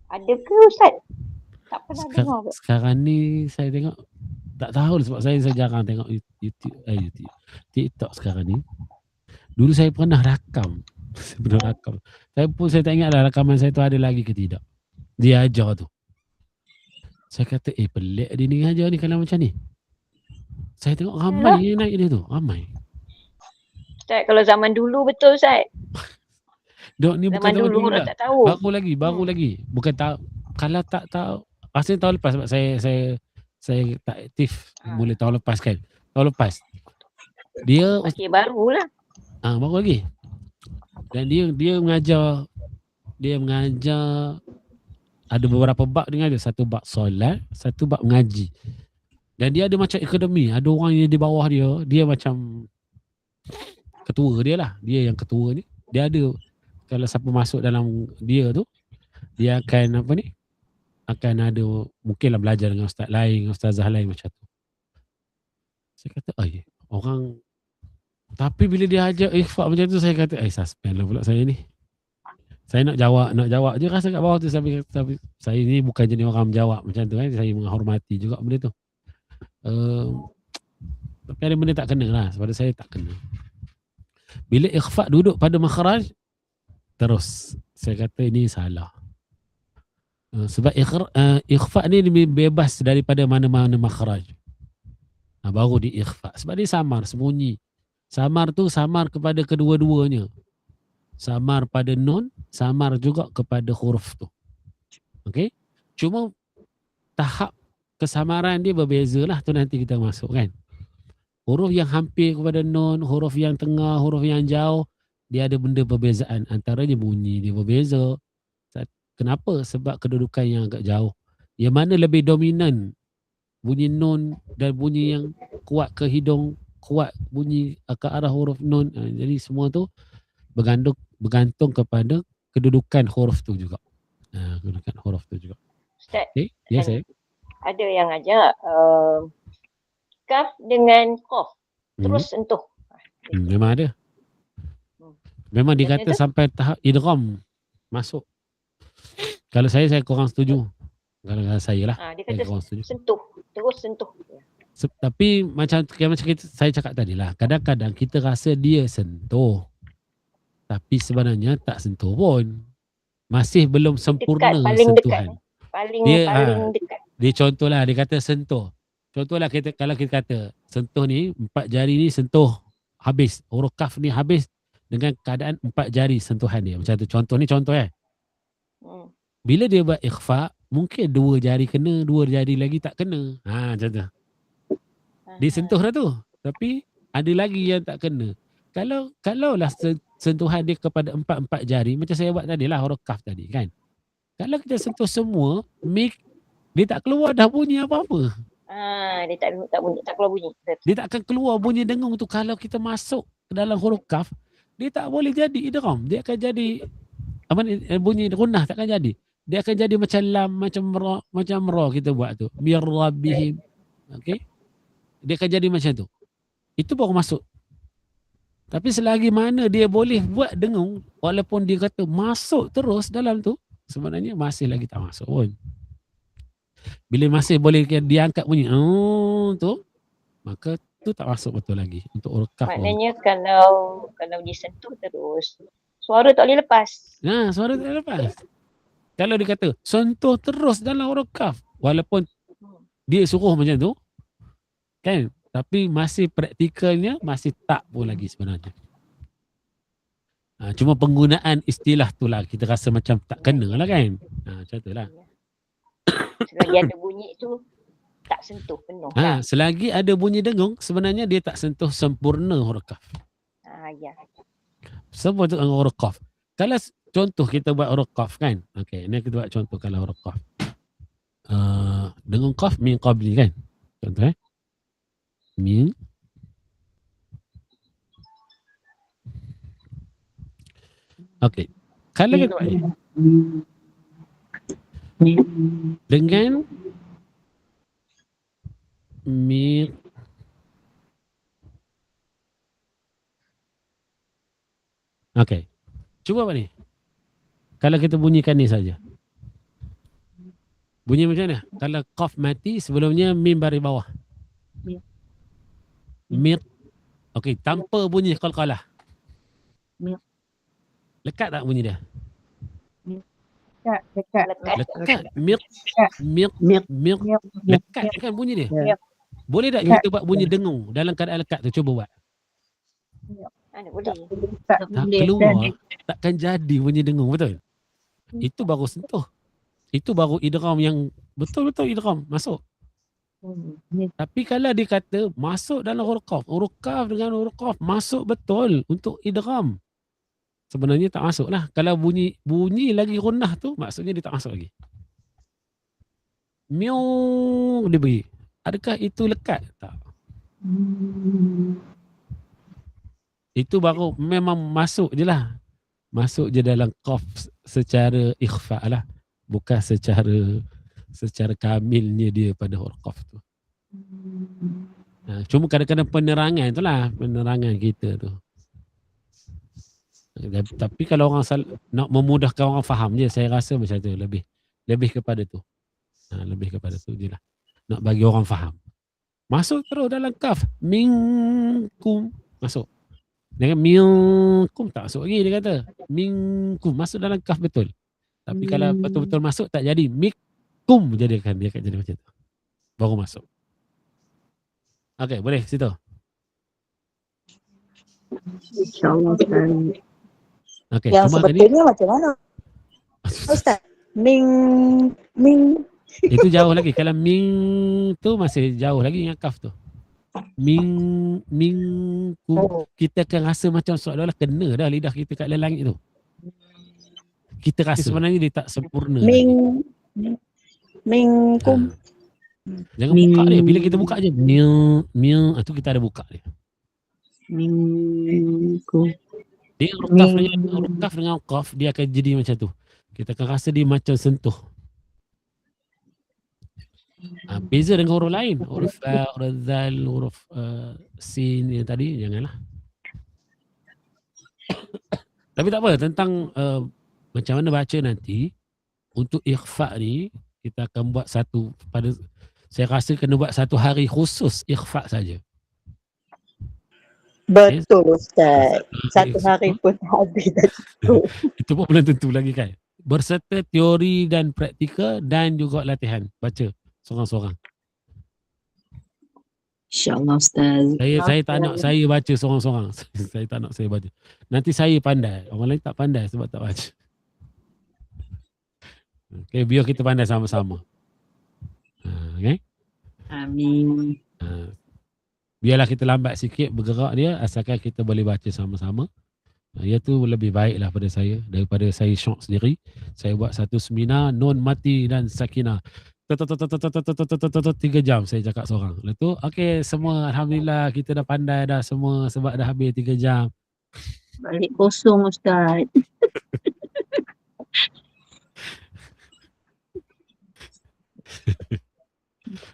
Ada ke Ustaz? Tak pernah dengar ke? Sekarang ni saya tengok, tak tahu sebab saya jarang tengok YouTube, TikTok sekarang ni. Dulu saya pernah rakam. Saya tak ingat lah rakaman saya tu ada lagi ke tidak. Dia ajar tu. Saya kata, pelik dia ni ajar ni kalau macam ni. Saya tengok ramai yang naik dia tu. Ramai. Ustaz, kalau zaman dulu betul Ustaz. Dok ni bukan Zaman dulu orang tak tahu. Baru lagi. Bukan tahu. Kalau tak tahu, pasti tahun lepas sebab saya tak aktif mulai tahun lepas kan. Tahun lepas. Dia Masih barulah. baru lagi. Dan dia mengajar ada beberapa bab dia ada. Satu bab solat, satu bab mengaji. Dan dia ada macam akademi. Ada orang yang di bawah dia macam ketua dia lah. Dia yang ketua ni. Dia ada, kalau siapa masuk dalam dia tu, dia akan akan ada mungkinlah belajar dengan ustaz lain, dengan ustazah lain macam tu. Saya kata, orang, tapi bila dia ajak ikhfa macam tu, saya kata, suspend lah pula saya ni. Saya nak jawab je rasa kat bawah tu, tapi saya ni bukan jenis orang menjawab macam tu kan. Saya menghormati juga benda tu. Tapi ada benda tak kena lah, sebab saya tak kena. Bila ikhfa duduk pada makhraj, terus saya kata ini salah. Sebab ikhfa ni bebas daripada mana-mana makhraj. Baru di ikhfa. Sebab dia samar, sembunyi. Samar tu samar kepada kedua-duanya. Samar pada nun, samar juga kepada huruf tu. Okey? Cuma tahap kesamaran dia berbeza lah, tu nanti kita masuk kan. Huruf yang hampir kepada nun, huruf yang tengah, huruf yang jauh, dia ada benda perbezaan. Antaranya bunyi dia berbeza. Kenapa? Sebab kedudukan yang agak jauh. Yang mana lebih dominan? Bunyi nun dan bunyi yang kuat ke hidung, kuat bunyi ke arah huruf nun. Jadi semua tu bergantung kepada kedudukan huruf tu juga. Kedudukan huruf tu juga. Ustaz, ya saya. Ada yang ajak kaf dengan qaf terus sentuh. Memang ada. Memang dikata sampai tahap idgham masuk. Kalau saya kurang setuju. Kalau saya lah. Dia kata sentuh, terus sentuh. Tapi macam saya cakap tadi lah, kadang-kadang kita rasa dia sentuh, tapi sebenarnya tak sentuh pun. Masih belum sempurna sentuhan. Paling dekat. Dia contohlah, dia kata sentuh. Contohlah kalau kita kata sentuh ni, 4 jari ni sentuh habis. Huruf kaf ni habis dengan keadaan 4 jari sentuhan dia. Macam tu contoh ni contoh Bila dia buat ikhfa, mungkin 2 jari kena, 2 jari lagi tak kena. Macam tu. Dia sentuh dah tu. Tapi ada lagi yang tak kena. Kalaulah sentuhan dia kepada 4 jari, macam saya buat tadi lah, huruf kaf tadi kan. Kalau kita sentuh semua, dia tak keluar dah bunyi apa-apa. Dia tak keluar bunyi. Dia tak akan keluar bunyi dengung tu kalau kita masuk ke dalam huruf kaf. Dia tak boleh jadi idgham. Dia akan jadi bunyi gunnah tak akan jadi. Dia akan jadi macam lam, macam ra kita buat tu. Mir rabbihim. Okey? Dia akan jadi macam tu. Itu baru masuk. Tapi selagi mana dia boleh buat dengung, walaupun dia kata masuk terus dalam tu, sebenarnya masih lagi tak masuk pun. Bila masih boleh dia angkat bunyi tu, maka tu tak masuk betul lagi untuk huruf kaf. Maknanya kalau disentuh terus, suara tak boleh lepas. Suara tak boleh lepas. Kalau dia kata sentuh terus dalam huruf kaf, walaupun dia suruh macam tu, kan? Tapi masih praktikalnya masih tak pun lagi sebenarnya. Cuma penggunaan istilah tu lah kita rasa macam tak kena lah kan. Macam tu lah. Selagi ada bunyi tu tak sentuh penuh. Selagi ada bunyi dengung, sebenarnya dia tak sentuh sempurna huruf kaf. Ya. Sebab tu huruf kaf. Kalau contoh kita buat huruf qaf kan. Okey, ni kita buat contoh kalau huruf qaf. Dengan qaf min qabli kan. Contoh min. Okey. Kalau kita buat ni dengan min. Okey. Cuba apa ni? Kalau kita bunyikan ni saja. Bunyi macam mana? Kalau qaf mati sebelumnya mim baris bawah. Mir. Okey, tanpa bunyi qalqalah. Lekat tak bunyi dia? Dekat. Lekat. Mir. Lekat kan bunyi dia? Boleh tak kita buat bunyi dengung dalam keadaan lekat tu? Cuba buat. Mana boleh. Tak keluar, takkan jadi bunyi dengung, betul? Itu baru sentuh. Itu baru idgham yang betul-betul idgham masuk. Tapi kalau dia kata masuk dalam huruf qaf dengan huruf qaf masuk betul untuk idgham. Sebenarnya tak masuk lah. Kalau bunyi lagi gunnah tu maksudnya dia tak masuk lagi. Miau dia beri. Adakah itu lekat? Tak. Itu baru memang masuk je lah. Masuk je dalam qaf secara ikhfa lah. Bukan secara kamilnya dia pada huruf qaf tu. Cuma kadang-kadang penerangan tu lah. Penerangan kita tu. Tapi kalau orang nak memudahkan orang faham je, saya rasa macam tu. Lebih kepada tu. Lebih kepada tu je lah. Nak bagi orang faham. Masuk terus dalam qaf. Minkum. Masuk. Dengan minkum tak masuk lagi dia kata. Minkum masuk dalam qaf betul. Tapi kalau betul-betul masuk tak jadi. Mikum dia akan jadi macam tu. Baru masuk. Okey, boleh situ. InsyaAllah Ustaz. Okey, Yang cuma tadi sebetulnya macam mana? Ustaz, Ming itu jauh lagi. Kalau ming tu masih jauh lagi dengan kaf tu. Mingkum. Kita akan rasa macam seolah-olah kena dah lidah kita kat langit tu. Kita rasa sebenarnya dia tak sempurna. Mingkum. Jangan buka dia. Bila kita buka je miu tu kita ada buka dia. Mingkum. Dia huruf kaf dengan qaf dia akan jadi macam tu. Kita akan rasa dia macam sentuh. Beza dengan huruf lain. Huruf fa, huruf zal, huruf sin yang tadi janganlah. Tapi tak apa tentang macam mana baca nanti untuk ikhfa ni kita akan buat saya rasa kena buat satu hari khusus ikhfa saja. Betul Ustaz. Satu hari pun tak habis dah cukup. Itu pun belum tentu lagi kan. Berserta teori dan praktikal dan juga latihan baca seorang-seorang. InsyaAllah Ustaz. Saya tak nak saya baca seorang-seorang. Saya tak nak saya baca. Nanti saya pandai. Orang lain tak pandai sebab tak baca. Okay, biar kita pandai sama-sama. Okay? Amin. Biarlah kita lambat sikit bergerak dia asalkan kita boleh baca sama-sama. Ia tu lebih baiklah pada saya daripada saya syok sendiri. Saya buat satu seminar nun mati dan sakinah. 3 jam saya cakap seorang. Lepas tu okey semua alhamdulillah kita dah pandai dah semua sebab dah habis 3 jam. Balik kosong Ustaz.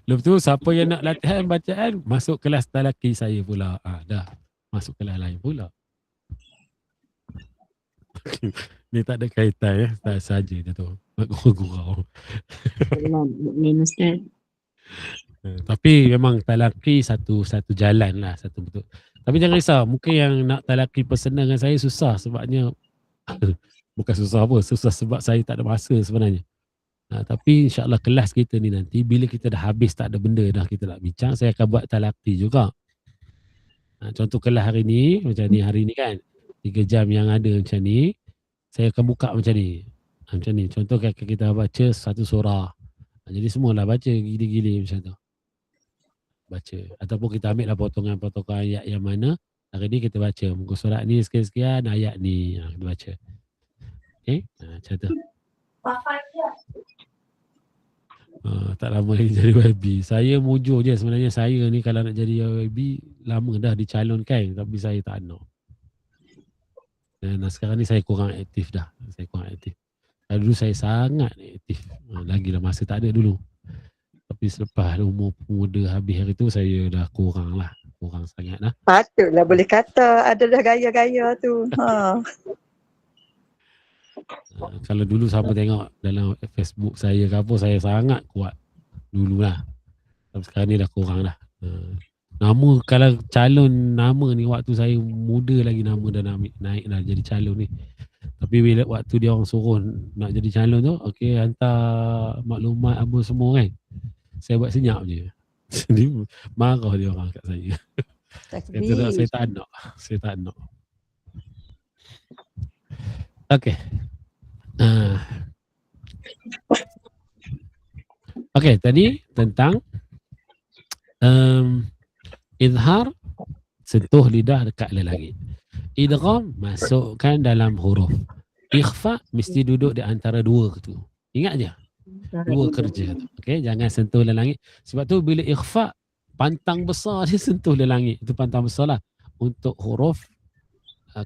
Lepas tu siapa yang nak latihan bacaan masuk kelas talaki saya pula. Dah masuk kelas lain pula. Ni tak ada kaitan ya. Tak saja dia tu. Nak gurau-gurau. Tapi memang talaki satu jalan lah. Satu betul. Tapi jangan risau. Mungkin yang nak talaki personal dengan saya susah sebabnya bukan susah apa. Susah sebab saya tak ada masa sebenarnya. Tapi insyaAllah kelas kita ni nanti bila kita dah habis tak ada benda dah kita nak bincang, saya akan buat talaki juga. Contoh kelas hari ni macam ni hari ni kan 3 jam yang ada macam ni saya akan buka macam ni. Macam ni contoh kita baca satu surah. Jadi semualah baca gili-gili macam tu. Baca ataupun kita ambil lah potongan-potongan ayat yang mana hari ni kita baca muka surat ni sekian-sekian ayat ni kita baca. Okay, macam tu. Tak lama lagi jadi YB. Saya mujur je sebenarnya. Saya ni kalau nak jadi YB lama dah dicalonkan, tapi saya tak nak. Dan sekarang ni saya kurang aktif dah. Dulu saya sangat aktif. Lagilah masa tak ada dulu. Tapi selepas umur muda habis hari tu, saya dah kurang lah. Kurang sangat lah. Patutlah boleh kata ada dah gaya-gaya tu. Kalau dulu siapa tengok dalam Facebook saya ke apa, saya sangat kuat dululah. Tapi sekarang ni dah kurang dah. Nama, kalau calon nama ni waktu saya muda lagi, nama dah naik dah jadi calon ni. Tapi bila waktu dia orang suruh nak jadi calon tu, okey, hantar maklumat apa semua kan, saya buat senyap je. Jadi marah dia orang kat saya. Kata saya tak nak. Okey. Okey, tadi tentang izhar, sentuh lidah dekat lelaki. Idgham, masukkan dalam huruf. Ikhfa mesti duduk di antara dua tu. Ingat je. Dua kerja tu. Okey, jangan sentuh lelaki. Sebab tu bila ikhfa, pantang besar dia sentuh lelaki. Itu pantang besar lah. Untuk huruf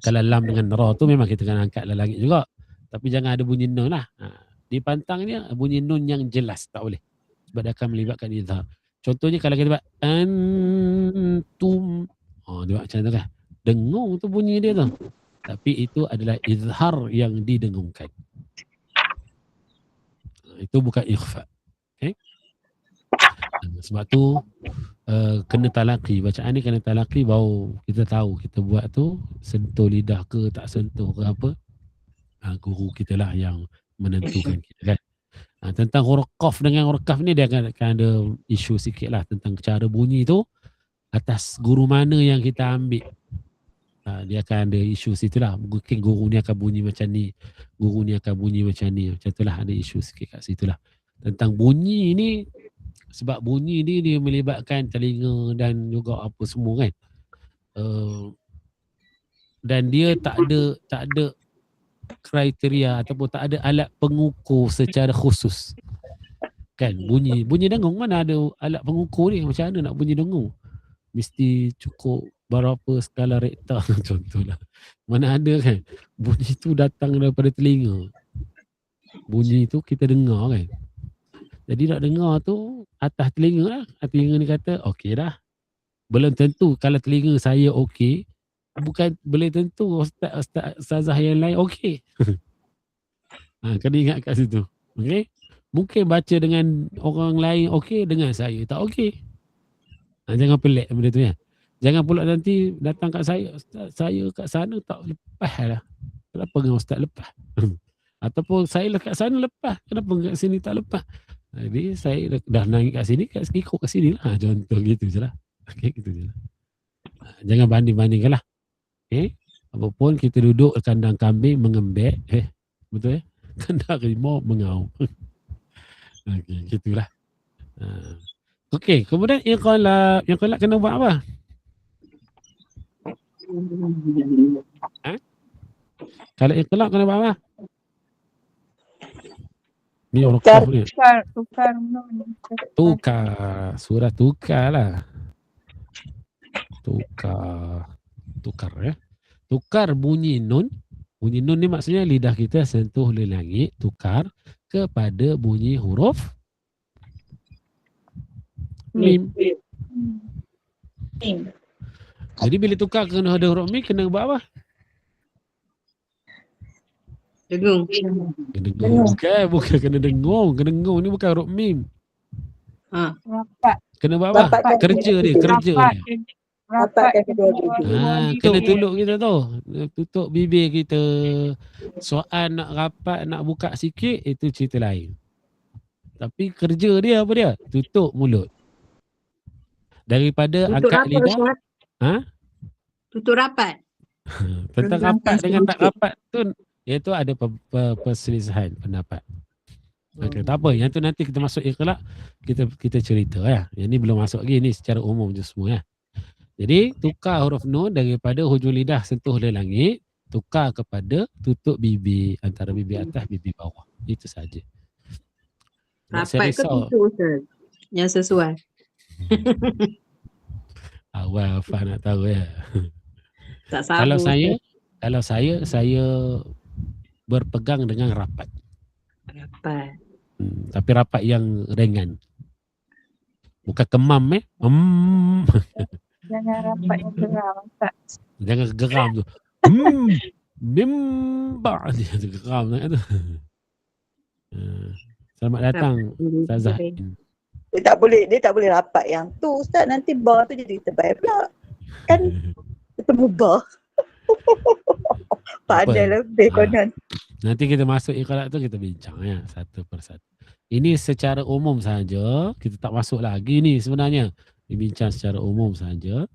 kalau lam dengan ra tu memang kita kena angkat lelaki juga. Tapi jangan ada bunyi nun lah. Di pantang dia bunyi nun yang jelas, tak boleh. Sebab dia akan melibatkan izhar. Contohnya kalau kita buat antum, dia buat macam tu kan. Dengung tu bunyi dia tu. Tapi itu adalah izhar yang didengungkan. Itu bukan ikhfa. Okay? Sebab tu kena talaqi. Bacaan ni kena talaqi baru kita tahu kita buat tu sentuh lidah ke tak sentuh ke apa. Guru kita lah yang menentukan kita kan. Tentang huruf qaf dengan huruf kaf ni dia akan ada isu sikit lah tentang cara bunyi tu atas guru mana yang kita ambil. Dia akan ada isu situ lah. Mungkin guru ni akan bunyi macam ni, guru ni akan bunyi macam ni. Macam tu lah, ada isu sikit kat situ lah. Tentang bunyi ni, sebab bunyi ni dia melibatkan telinga dan juga apa semua kan. Dan dia tak ada kriteria ataupun tak ada alat pengukur secara khusus. Kan bunyi dengung, mana ada alat pengukur ni, macam mana nak bunyi dengung? Mesti cukup berapa skala rekta contohlah. Mana ada kan bunyi tu datang daripada telinga. Bunyi tu kita dengar kan. Jadi nak dengar tu atas telinga lah. Telinga ni kata okey dah. Belum tentu kalau telinga saya okey, bukan boleh tentu ustazah yang lain okey. Kena ingat kat situ. Okey. Mungkin baca dengan orang lain okey, dengan saya tak okey. Jangan pelik benda tu ya. Jangan pula nanti datang kat saya, ustaz saya kat sana tak lepas lah. Kenapa dengan ustaz lepas? Ataupun saya kat sana lepas, kenapa kat sini tak lepas? Jadi saya dah naik kat sini, ikut kat sini lah. Contoh gitu je lah. Okay, gitu je lah. Jangan banding-bandingkan lah. Okay. Apapun kita duduk kandang kambing mengembek. Betul ya? Kandang rimau mengaum. Okay, gitulah. Okey, kemudian yang kolak kena buat apa? Kalau iqlaq kena buat apa? Ni orang kaf ni. Tukar. Surah tukar lah. Tukar ya. Tukar bunyi nun. Bunyi nun ni maksudnya lidah kita sentuh le langit, tukar kepada bunyi huruf mim. Jadi bila tukar kena ada huruf mim, kena buat apa? Dengung. Bukan kena dengung. Kena dengung ni bukan huruf mim. Rapat. Kena buat apa? Kerja dia. Rapatkan kedua bibir. Kena tuluk kita tu. Tutup bibir kita. Soal nak rapat, nak buka sikit, itu cerita lain. Tapi kerja dia apa dia? Tutup mulut. Daripada Tutup angkat lidah. Tutup rapat. Tentang rapat dengan tak rapat tu, iaitu ada perselisihan pendapat. Okay, tak apa. Yang tu nanti kita masuk iqlaq, kita cerita ya. Yang ni belum masuk lagi, ni secara umum je semua ya. Jadi tukar huruf nun daripada hujung lidah sentuh le langit, tukar kepada tutup bibir antara bibir atas bibir bawah. Itu saja. Nak saya Rapat ke risau tutup Ustaz? Yang sesuai. awal Afah nak tahu ya. Tak sama Kalau saya berpegang dengan rapat. rapat. Tapi rapat yang ringan. Bukan kemam Jangan rapat yang geram Ustaz. Jangan geram tu. Nimba dia tu geram sangat tu. Selamat datang Ustazah. Dia tak boleh rapat yang tu Ustaz, nanti bar tu jadi tebal pula. Kan ketemu bar. Pandai lebih konon. Nanti kita masuk iqalat tu kita bincang ya satu persatu. Ini secara umum saja, kita tak masuk lagi ni sebenarnya. Dibincang secara umum saja.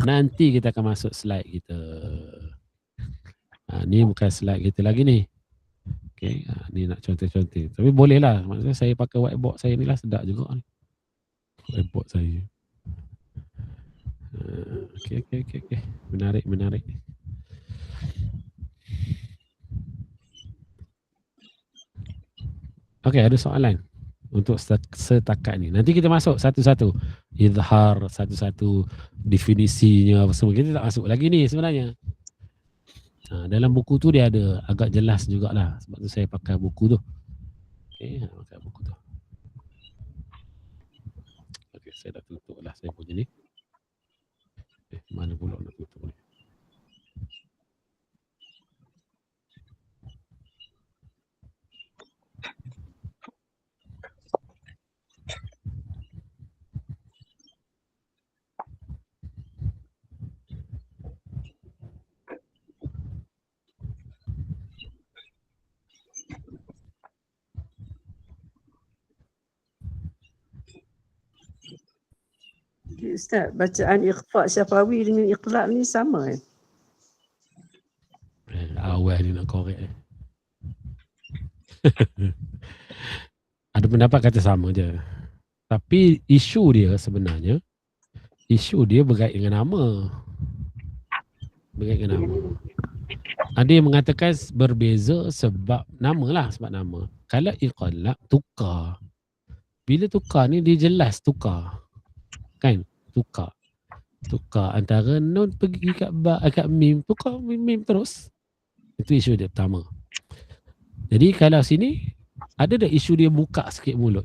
Nanti kita akan masuk slide kita. Ni bukan slide kita lagi ni. Okey, ni nak contoh-contoh. Tapi boleh lah. Maksudnya saya pakai whiteboard saya ni lah sedap juga ni. Whiteboard saya. Okey. Menarik. Okey, ada soalan untuk setakat ni. Nanti kita masuk satu-satu. Izhar satu-satu, definisinya apa semua. Kita tak masuk lagi ni sebenarnya. Dalam buku tu dia ada agak jelas jugalah. Sebab tu saya pakai buku tu. Okey, pakai buku tu. Okey, saya dah tutup lah saya punya ni. Mana pula nak tutup ni? Ustaz, bacaan ikhfa syafawi dengan iqlab ni sama kan? Awal ni nak korek Ada pendapat kata sama je. Tapi isu dia sebenarnya, berkait dengan nama. Ada yang mengatakan berbeza sebab nama lah, sebab nama. Kalau iqlab, tukar. Bila tukar ni dia jelas tukar. Kan? Tukar antara nun pergi kat ba, kat mim, tukar mim terus. Itu isu dia pertama. Jadi kalau sini ada dah isu dia buka sikit mulut.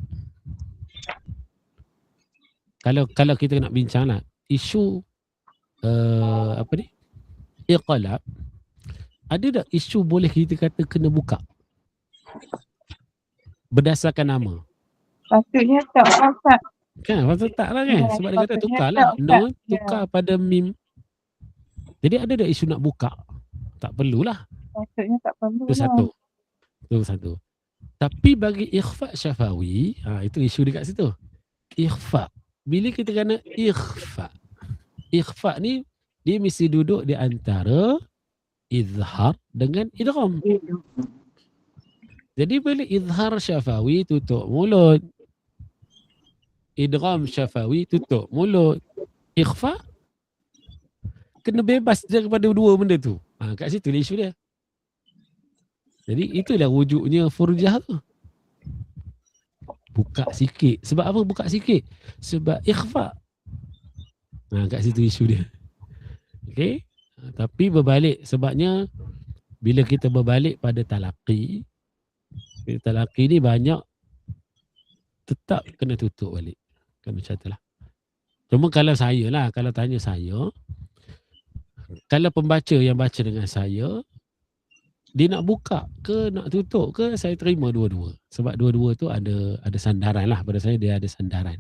Kalau kita nak bincang lah isu apa ni? Iqlab. Ada dah isu boleh kita kata kena buka berdasarkan nama. Patutnya tak Ustaz. Kan, pasal tak lah kan. Sebab dia kata tukar lah. Nun tukar pada mim. Jadi ada dah isu nak buka. Tak perlulah. Patutnya tak perlu. Itu satu. Tapi bagi ikhfa syafawi, itu isu dekat situ. Ikhfa. Bila kita kena ikhfa. Ikhfa ni, dia mesti duduk di antara izhar dengan idgham. Jadi bila izhar syafawi tutup mulut. Idgham syafawi tutup mulut. Ikhfa kena bebas daripada dua benda tu. Kat situ isu dia. Jadi itulah wujudnya furjah tu. Buka sikit. Sebab apa buka sikit? Sebab ikhfa. Kat situ isu dia. Okey. Tapi berbalik sebabnya bila kita berbalik pada talaqi ni banyak tetap kena tutup balik. Kan macam itulah. Cuma kalau saya lah, kalau tanya saya, kalau pembaca yang baca dengan saya, dia nak buka ke nak tutup ke, saya terima dua-dua. Sebab dua-dua tu ada sandaran lah. Pada saya dia ada sandaran.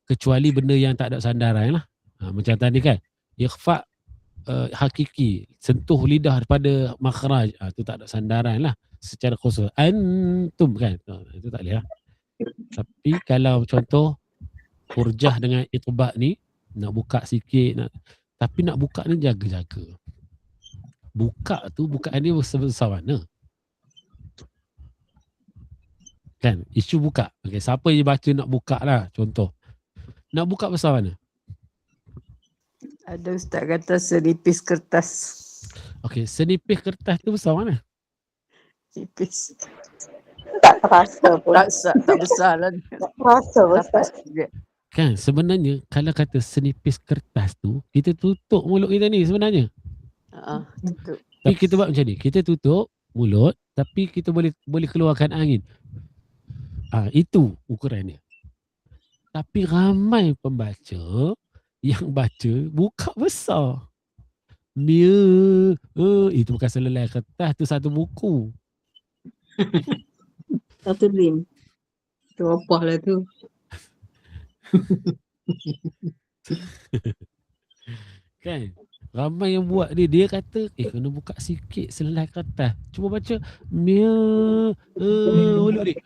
Kecuali benda yang tak ada sandaran lah. Macam tadi kan, ikhfa hakiki, sentuh lidah pada makhraj, tu tak ada sandaran lah. Secara khusus. Antum kan, itu tak boleh lah. Tapi kalau contoh furjah dengan itbaq ni, nak buka sikit, tapi nak buka ni jaga-jaga. Buka tu bukaan dia sebesar mana? Kan? Isu buka. Okay, siapa yang baca nak buka lah, contoh. Nak buka besar mana? Ada ustaz kata selipis kertas. Okey, senipis kertas tu besar mana? Tipis. Tak terasa pun. Tak besar lah. Tak terasa Lapas Ustaz. juga. Kan sebenarnya kalau kata senipis kertas tu, kita tutup mulut kita ni sebenarnya. Tutup. Tapi kita buat macam ni, kita tutup mulut tapi kita boleh keluarkan angin. Itu ukuran dia. Tapi ramai pembaca yang baca buka besar. Itu bukan selelai kertas, tu satu buku. Satu rim. Tu apa lah tu. Kan? Ramai yang buat dia kata kena buka sikit selelai kertas. Cuba baca mulut dia.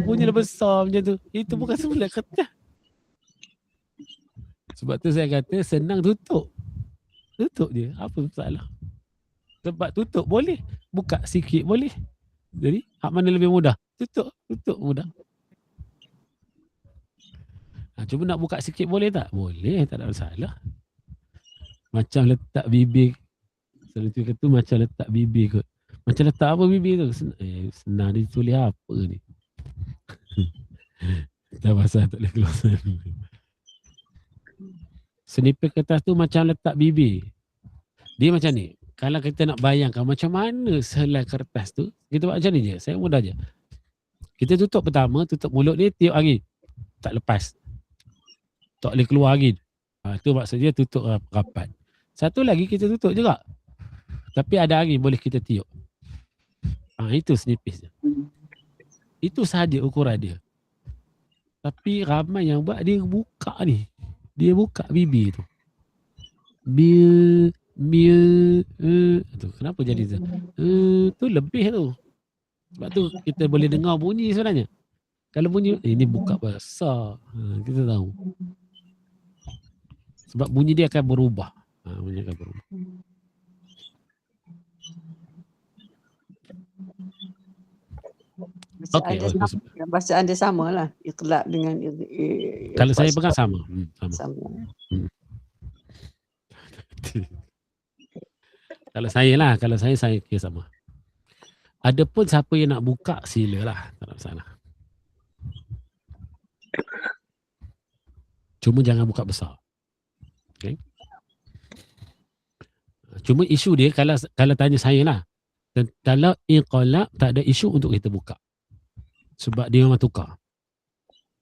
Bunyilah besar macam tu. Itu bukan selelai kertas. Sebab tu saya kata senang tutup. Tutup je. Apa masalah? Sebab tutup boleh. Buka sikit boleh. Jadi hak mana lebih mudah? Tutup mudah. Cuba nak buka sikit boleh tak? Boleh, tak ada masalah. Macam letak bibir. Selalu tu kata macam letak bibir kot. Macam letak apa bibir tu? Senang dia tulis apa ni? Tak pasal tak boleh keluar sana. Senipis kertas tu macam letak bibir. Dia macam ni. Kalau kita nak bayangkan macam mana selai kertas tu, kita buat macam ni je. Saya mudah je. Kita tutup pertama, tutup mulut dia, tiup angin. Tak lepas. Tak boleh keluar angin. Itu maksudnya tutup rapat. Satu lagi kita tutup juga. Tapi ada angin boleh kita tiup. Itu senipis dia. Itu sahaja ukuran dia. Tapi ramai yang buat dia buka ni. Dia buka bibir tu. Tu kenapa jadi tu? Tu lebih tu. Sebab tu kita boleh dengar bunyi sebenarnya. Kalau bunyi ini buka besar. Kita tahu. Sebab bunyi dia akan berubah. Bunyi akan berubah. Bacaan dia sama lah. Iqlab dengan kalau saya pegang sama. Sama. Kalau saya kira sama. Adapun siapa yang nak buka silalah, tak ada masalah. Cuma jangan buka besar. Okay. Cuma isu dia kalau tanya saya lah. Kalau iqlab tak ada isu untuk kita buka. Sebab dia memang tukar.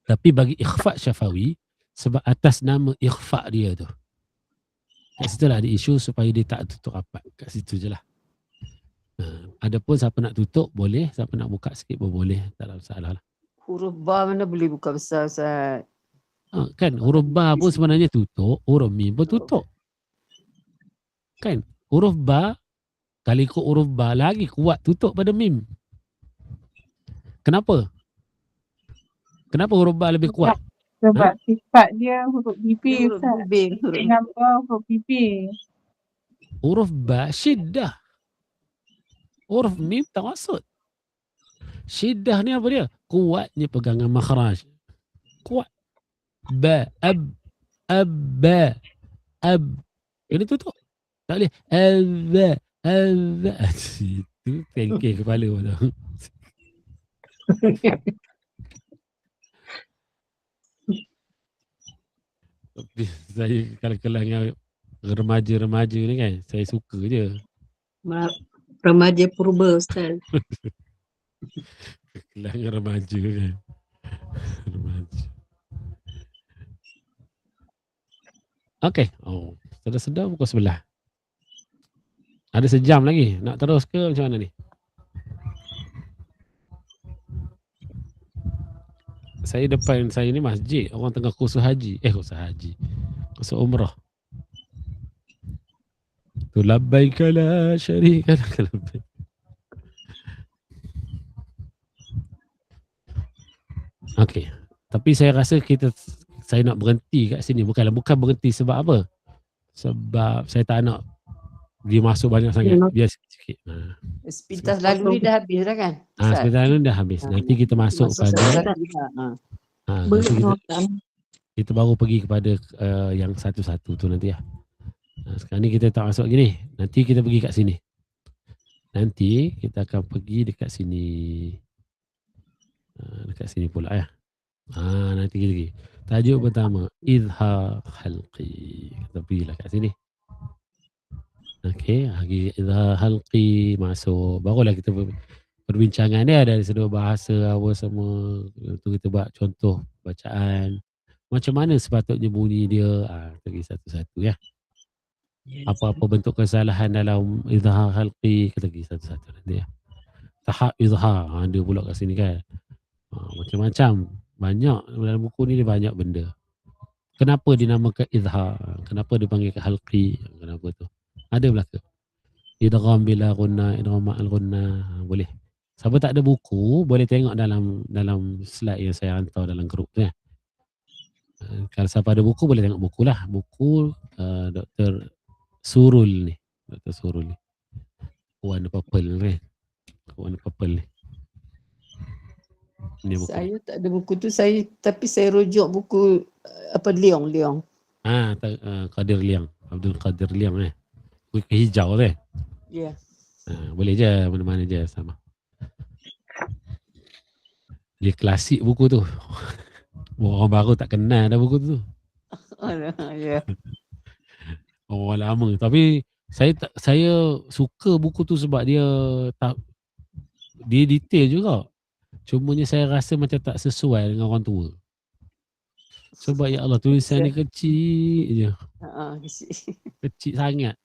Tapi bagi ikhfa' syafawi, sebab atas nama ikhfa' dia tu. Kat situ lah ada isu supaya dia tak tutup rapat. Kat situ je lah. Adapun siapa nak tutup boleh, siapa nak buka sikit pun boleh. Tak ada masalah lah. Huruf ba mana boleh buka besar, Ustaz? Kan huruf ba pun sebenarnya tutup, huruf mim pun tutup. Kan huruf ba, kalau ikut huruf ba lagi kuat tutup pada mim. Kenapa? Kenapa huruf ba lebih kuat? Sebab sifat dia huruf bibir, Ustaz. Nama huruf bibir. Huruf ba syiddah. Huruf mim tak maksud. Syiddah ni apa dia? Kuatnya pegangan makhraj. Kuat. Ba, ab, abba, ab. Ini tutup. Tak boleh. Abba, abba. Itu pancake kepala pun tahu. Tapi saya kalau dengan remaja-remaja ni kan, saya suka je. Remaja purba, Ustaz. Kelangan remaja kan. Remaja. Okey. Sedar-sedar pukul 11. Ada sejam lagi. Nak terus ke macam mana ni? Saya depan saya ni masjid. Orang tengah kursus haji. Kursus haji. Kursus umrah. Tu labbaika la syarika lak labbaik. Okey. Tapi saya rasa saya nak berhenti kat sini. Bukan berhenti sebab apa? Sebab saya tak nak dia masuk banyak sangat. Biar sikit. Sepintas lalu ni dah habis dah kan? Sepintas lalu dah habis. Nanti kita masuk pada kita baru pergi kepada yang satu-satu tu nanti lah. Sekarang ni kita tak masuk lagi ni. Nanti kita pergi kat sini. Nanti kita akan pergi dekat sini. Dekat sini pula ya. Nanti kita pergi. Tajuk pertama, izhar halqi. Kita pergilah kat sini. Okey, izhar halqi masuk. Barulah kita perbincangan dia dari sudut bahasa apa semua. Tu kita buat contoh bacaan. Macam mana sepatutnya bunyi dia. Kita pergi satu-satu ya. Apa-apa bentuk kesalahan dalam izhar halqi, kita pergi satu-satu nanti ya. Tahap izhar, ada pula kat sini kan. Macam-macam. Banyak dalam buku ni dia banyak benda. Kenapa dinamakan izhar? Kenapa dipanggil halqi? Kenapa tu? Ada belaka. Idgham bila gunna, idgham ma'al gunna. Boleh. Siapa tak ada buku, boleh tengok dalam slide yang saya hantar dalam grup tu ya. Kalau siapa ada buku, boleh tengok buku lah. Buku Dr. Surul ni. Dr. Surul ni. Warna purple ni. Warna purple ni. Saya tak ada buku tu, tapi saya rujuk buku Leong. Qadir Liang. Abdul Qadir Liang buku hijau tu Ya. Boleh je, mana-mana je sama. Dia klasik buku tu. Orang baru tak kenal dah buku tu. Ya. Orang lama. Tapi saya suka buku tu sebab dia detail juga. Cumanya saya rasa macam tak sesuai dengan orang tua. Sebab ya Allah, tulisan ni kecil je. Kecil sangat.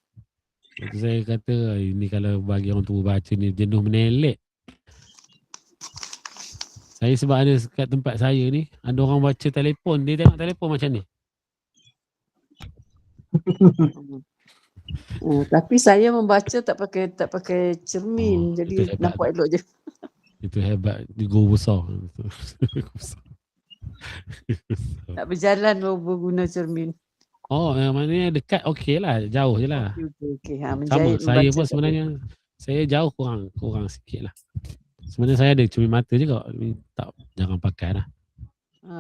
Lepas saya kata, ini kalau bagi orang tua baca ni jenuh menelek. Saya sebab ada kat tempat saya ni, ada orang baca telefon, dia tengok telefon macam ni. Tapi saya membaca tak pakai cermin, jadi nampak elok je. Itu hebat, go besar. Tak berjalan berguna cermin. Maknanya dekat okey lah, jauh je lah. Okey. Sama, saya pun sebenarnya, saya jauh kurang sikit lah. Sebenarnya saya ada cermin mata juga, jangan pakai lah.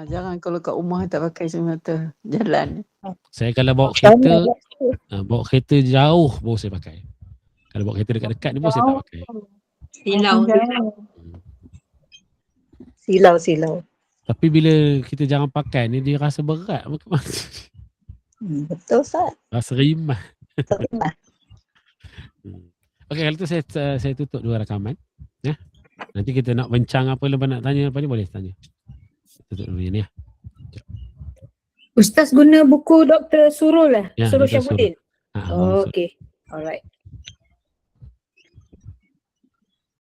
Jangan kalau kat rumah tak pakai cermin mata, jalan. Saya kalau bawa kereta jauh baru saya pakai. Kalau bawa kereta dekat-dekat ni pun saya tak pakai. Silau. Tapi bila kita jangan pakai ni, dia rasa berat. Betul, Ustaz. Rasa rimah. Okey, kalau tu saya tutup dua rakaman. Ya. Nanti kita nak bincang apa lepas nak tanya apa ni, boleh tanya. Tutup dulu ni ya. Ustaz guna buku Dr. Surul lah? Ya, Surul Dr. Syabuddin? Surul. Okay. Alright.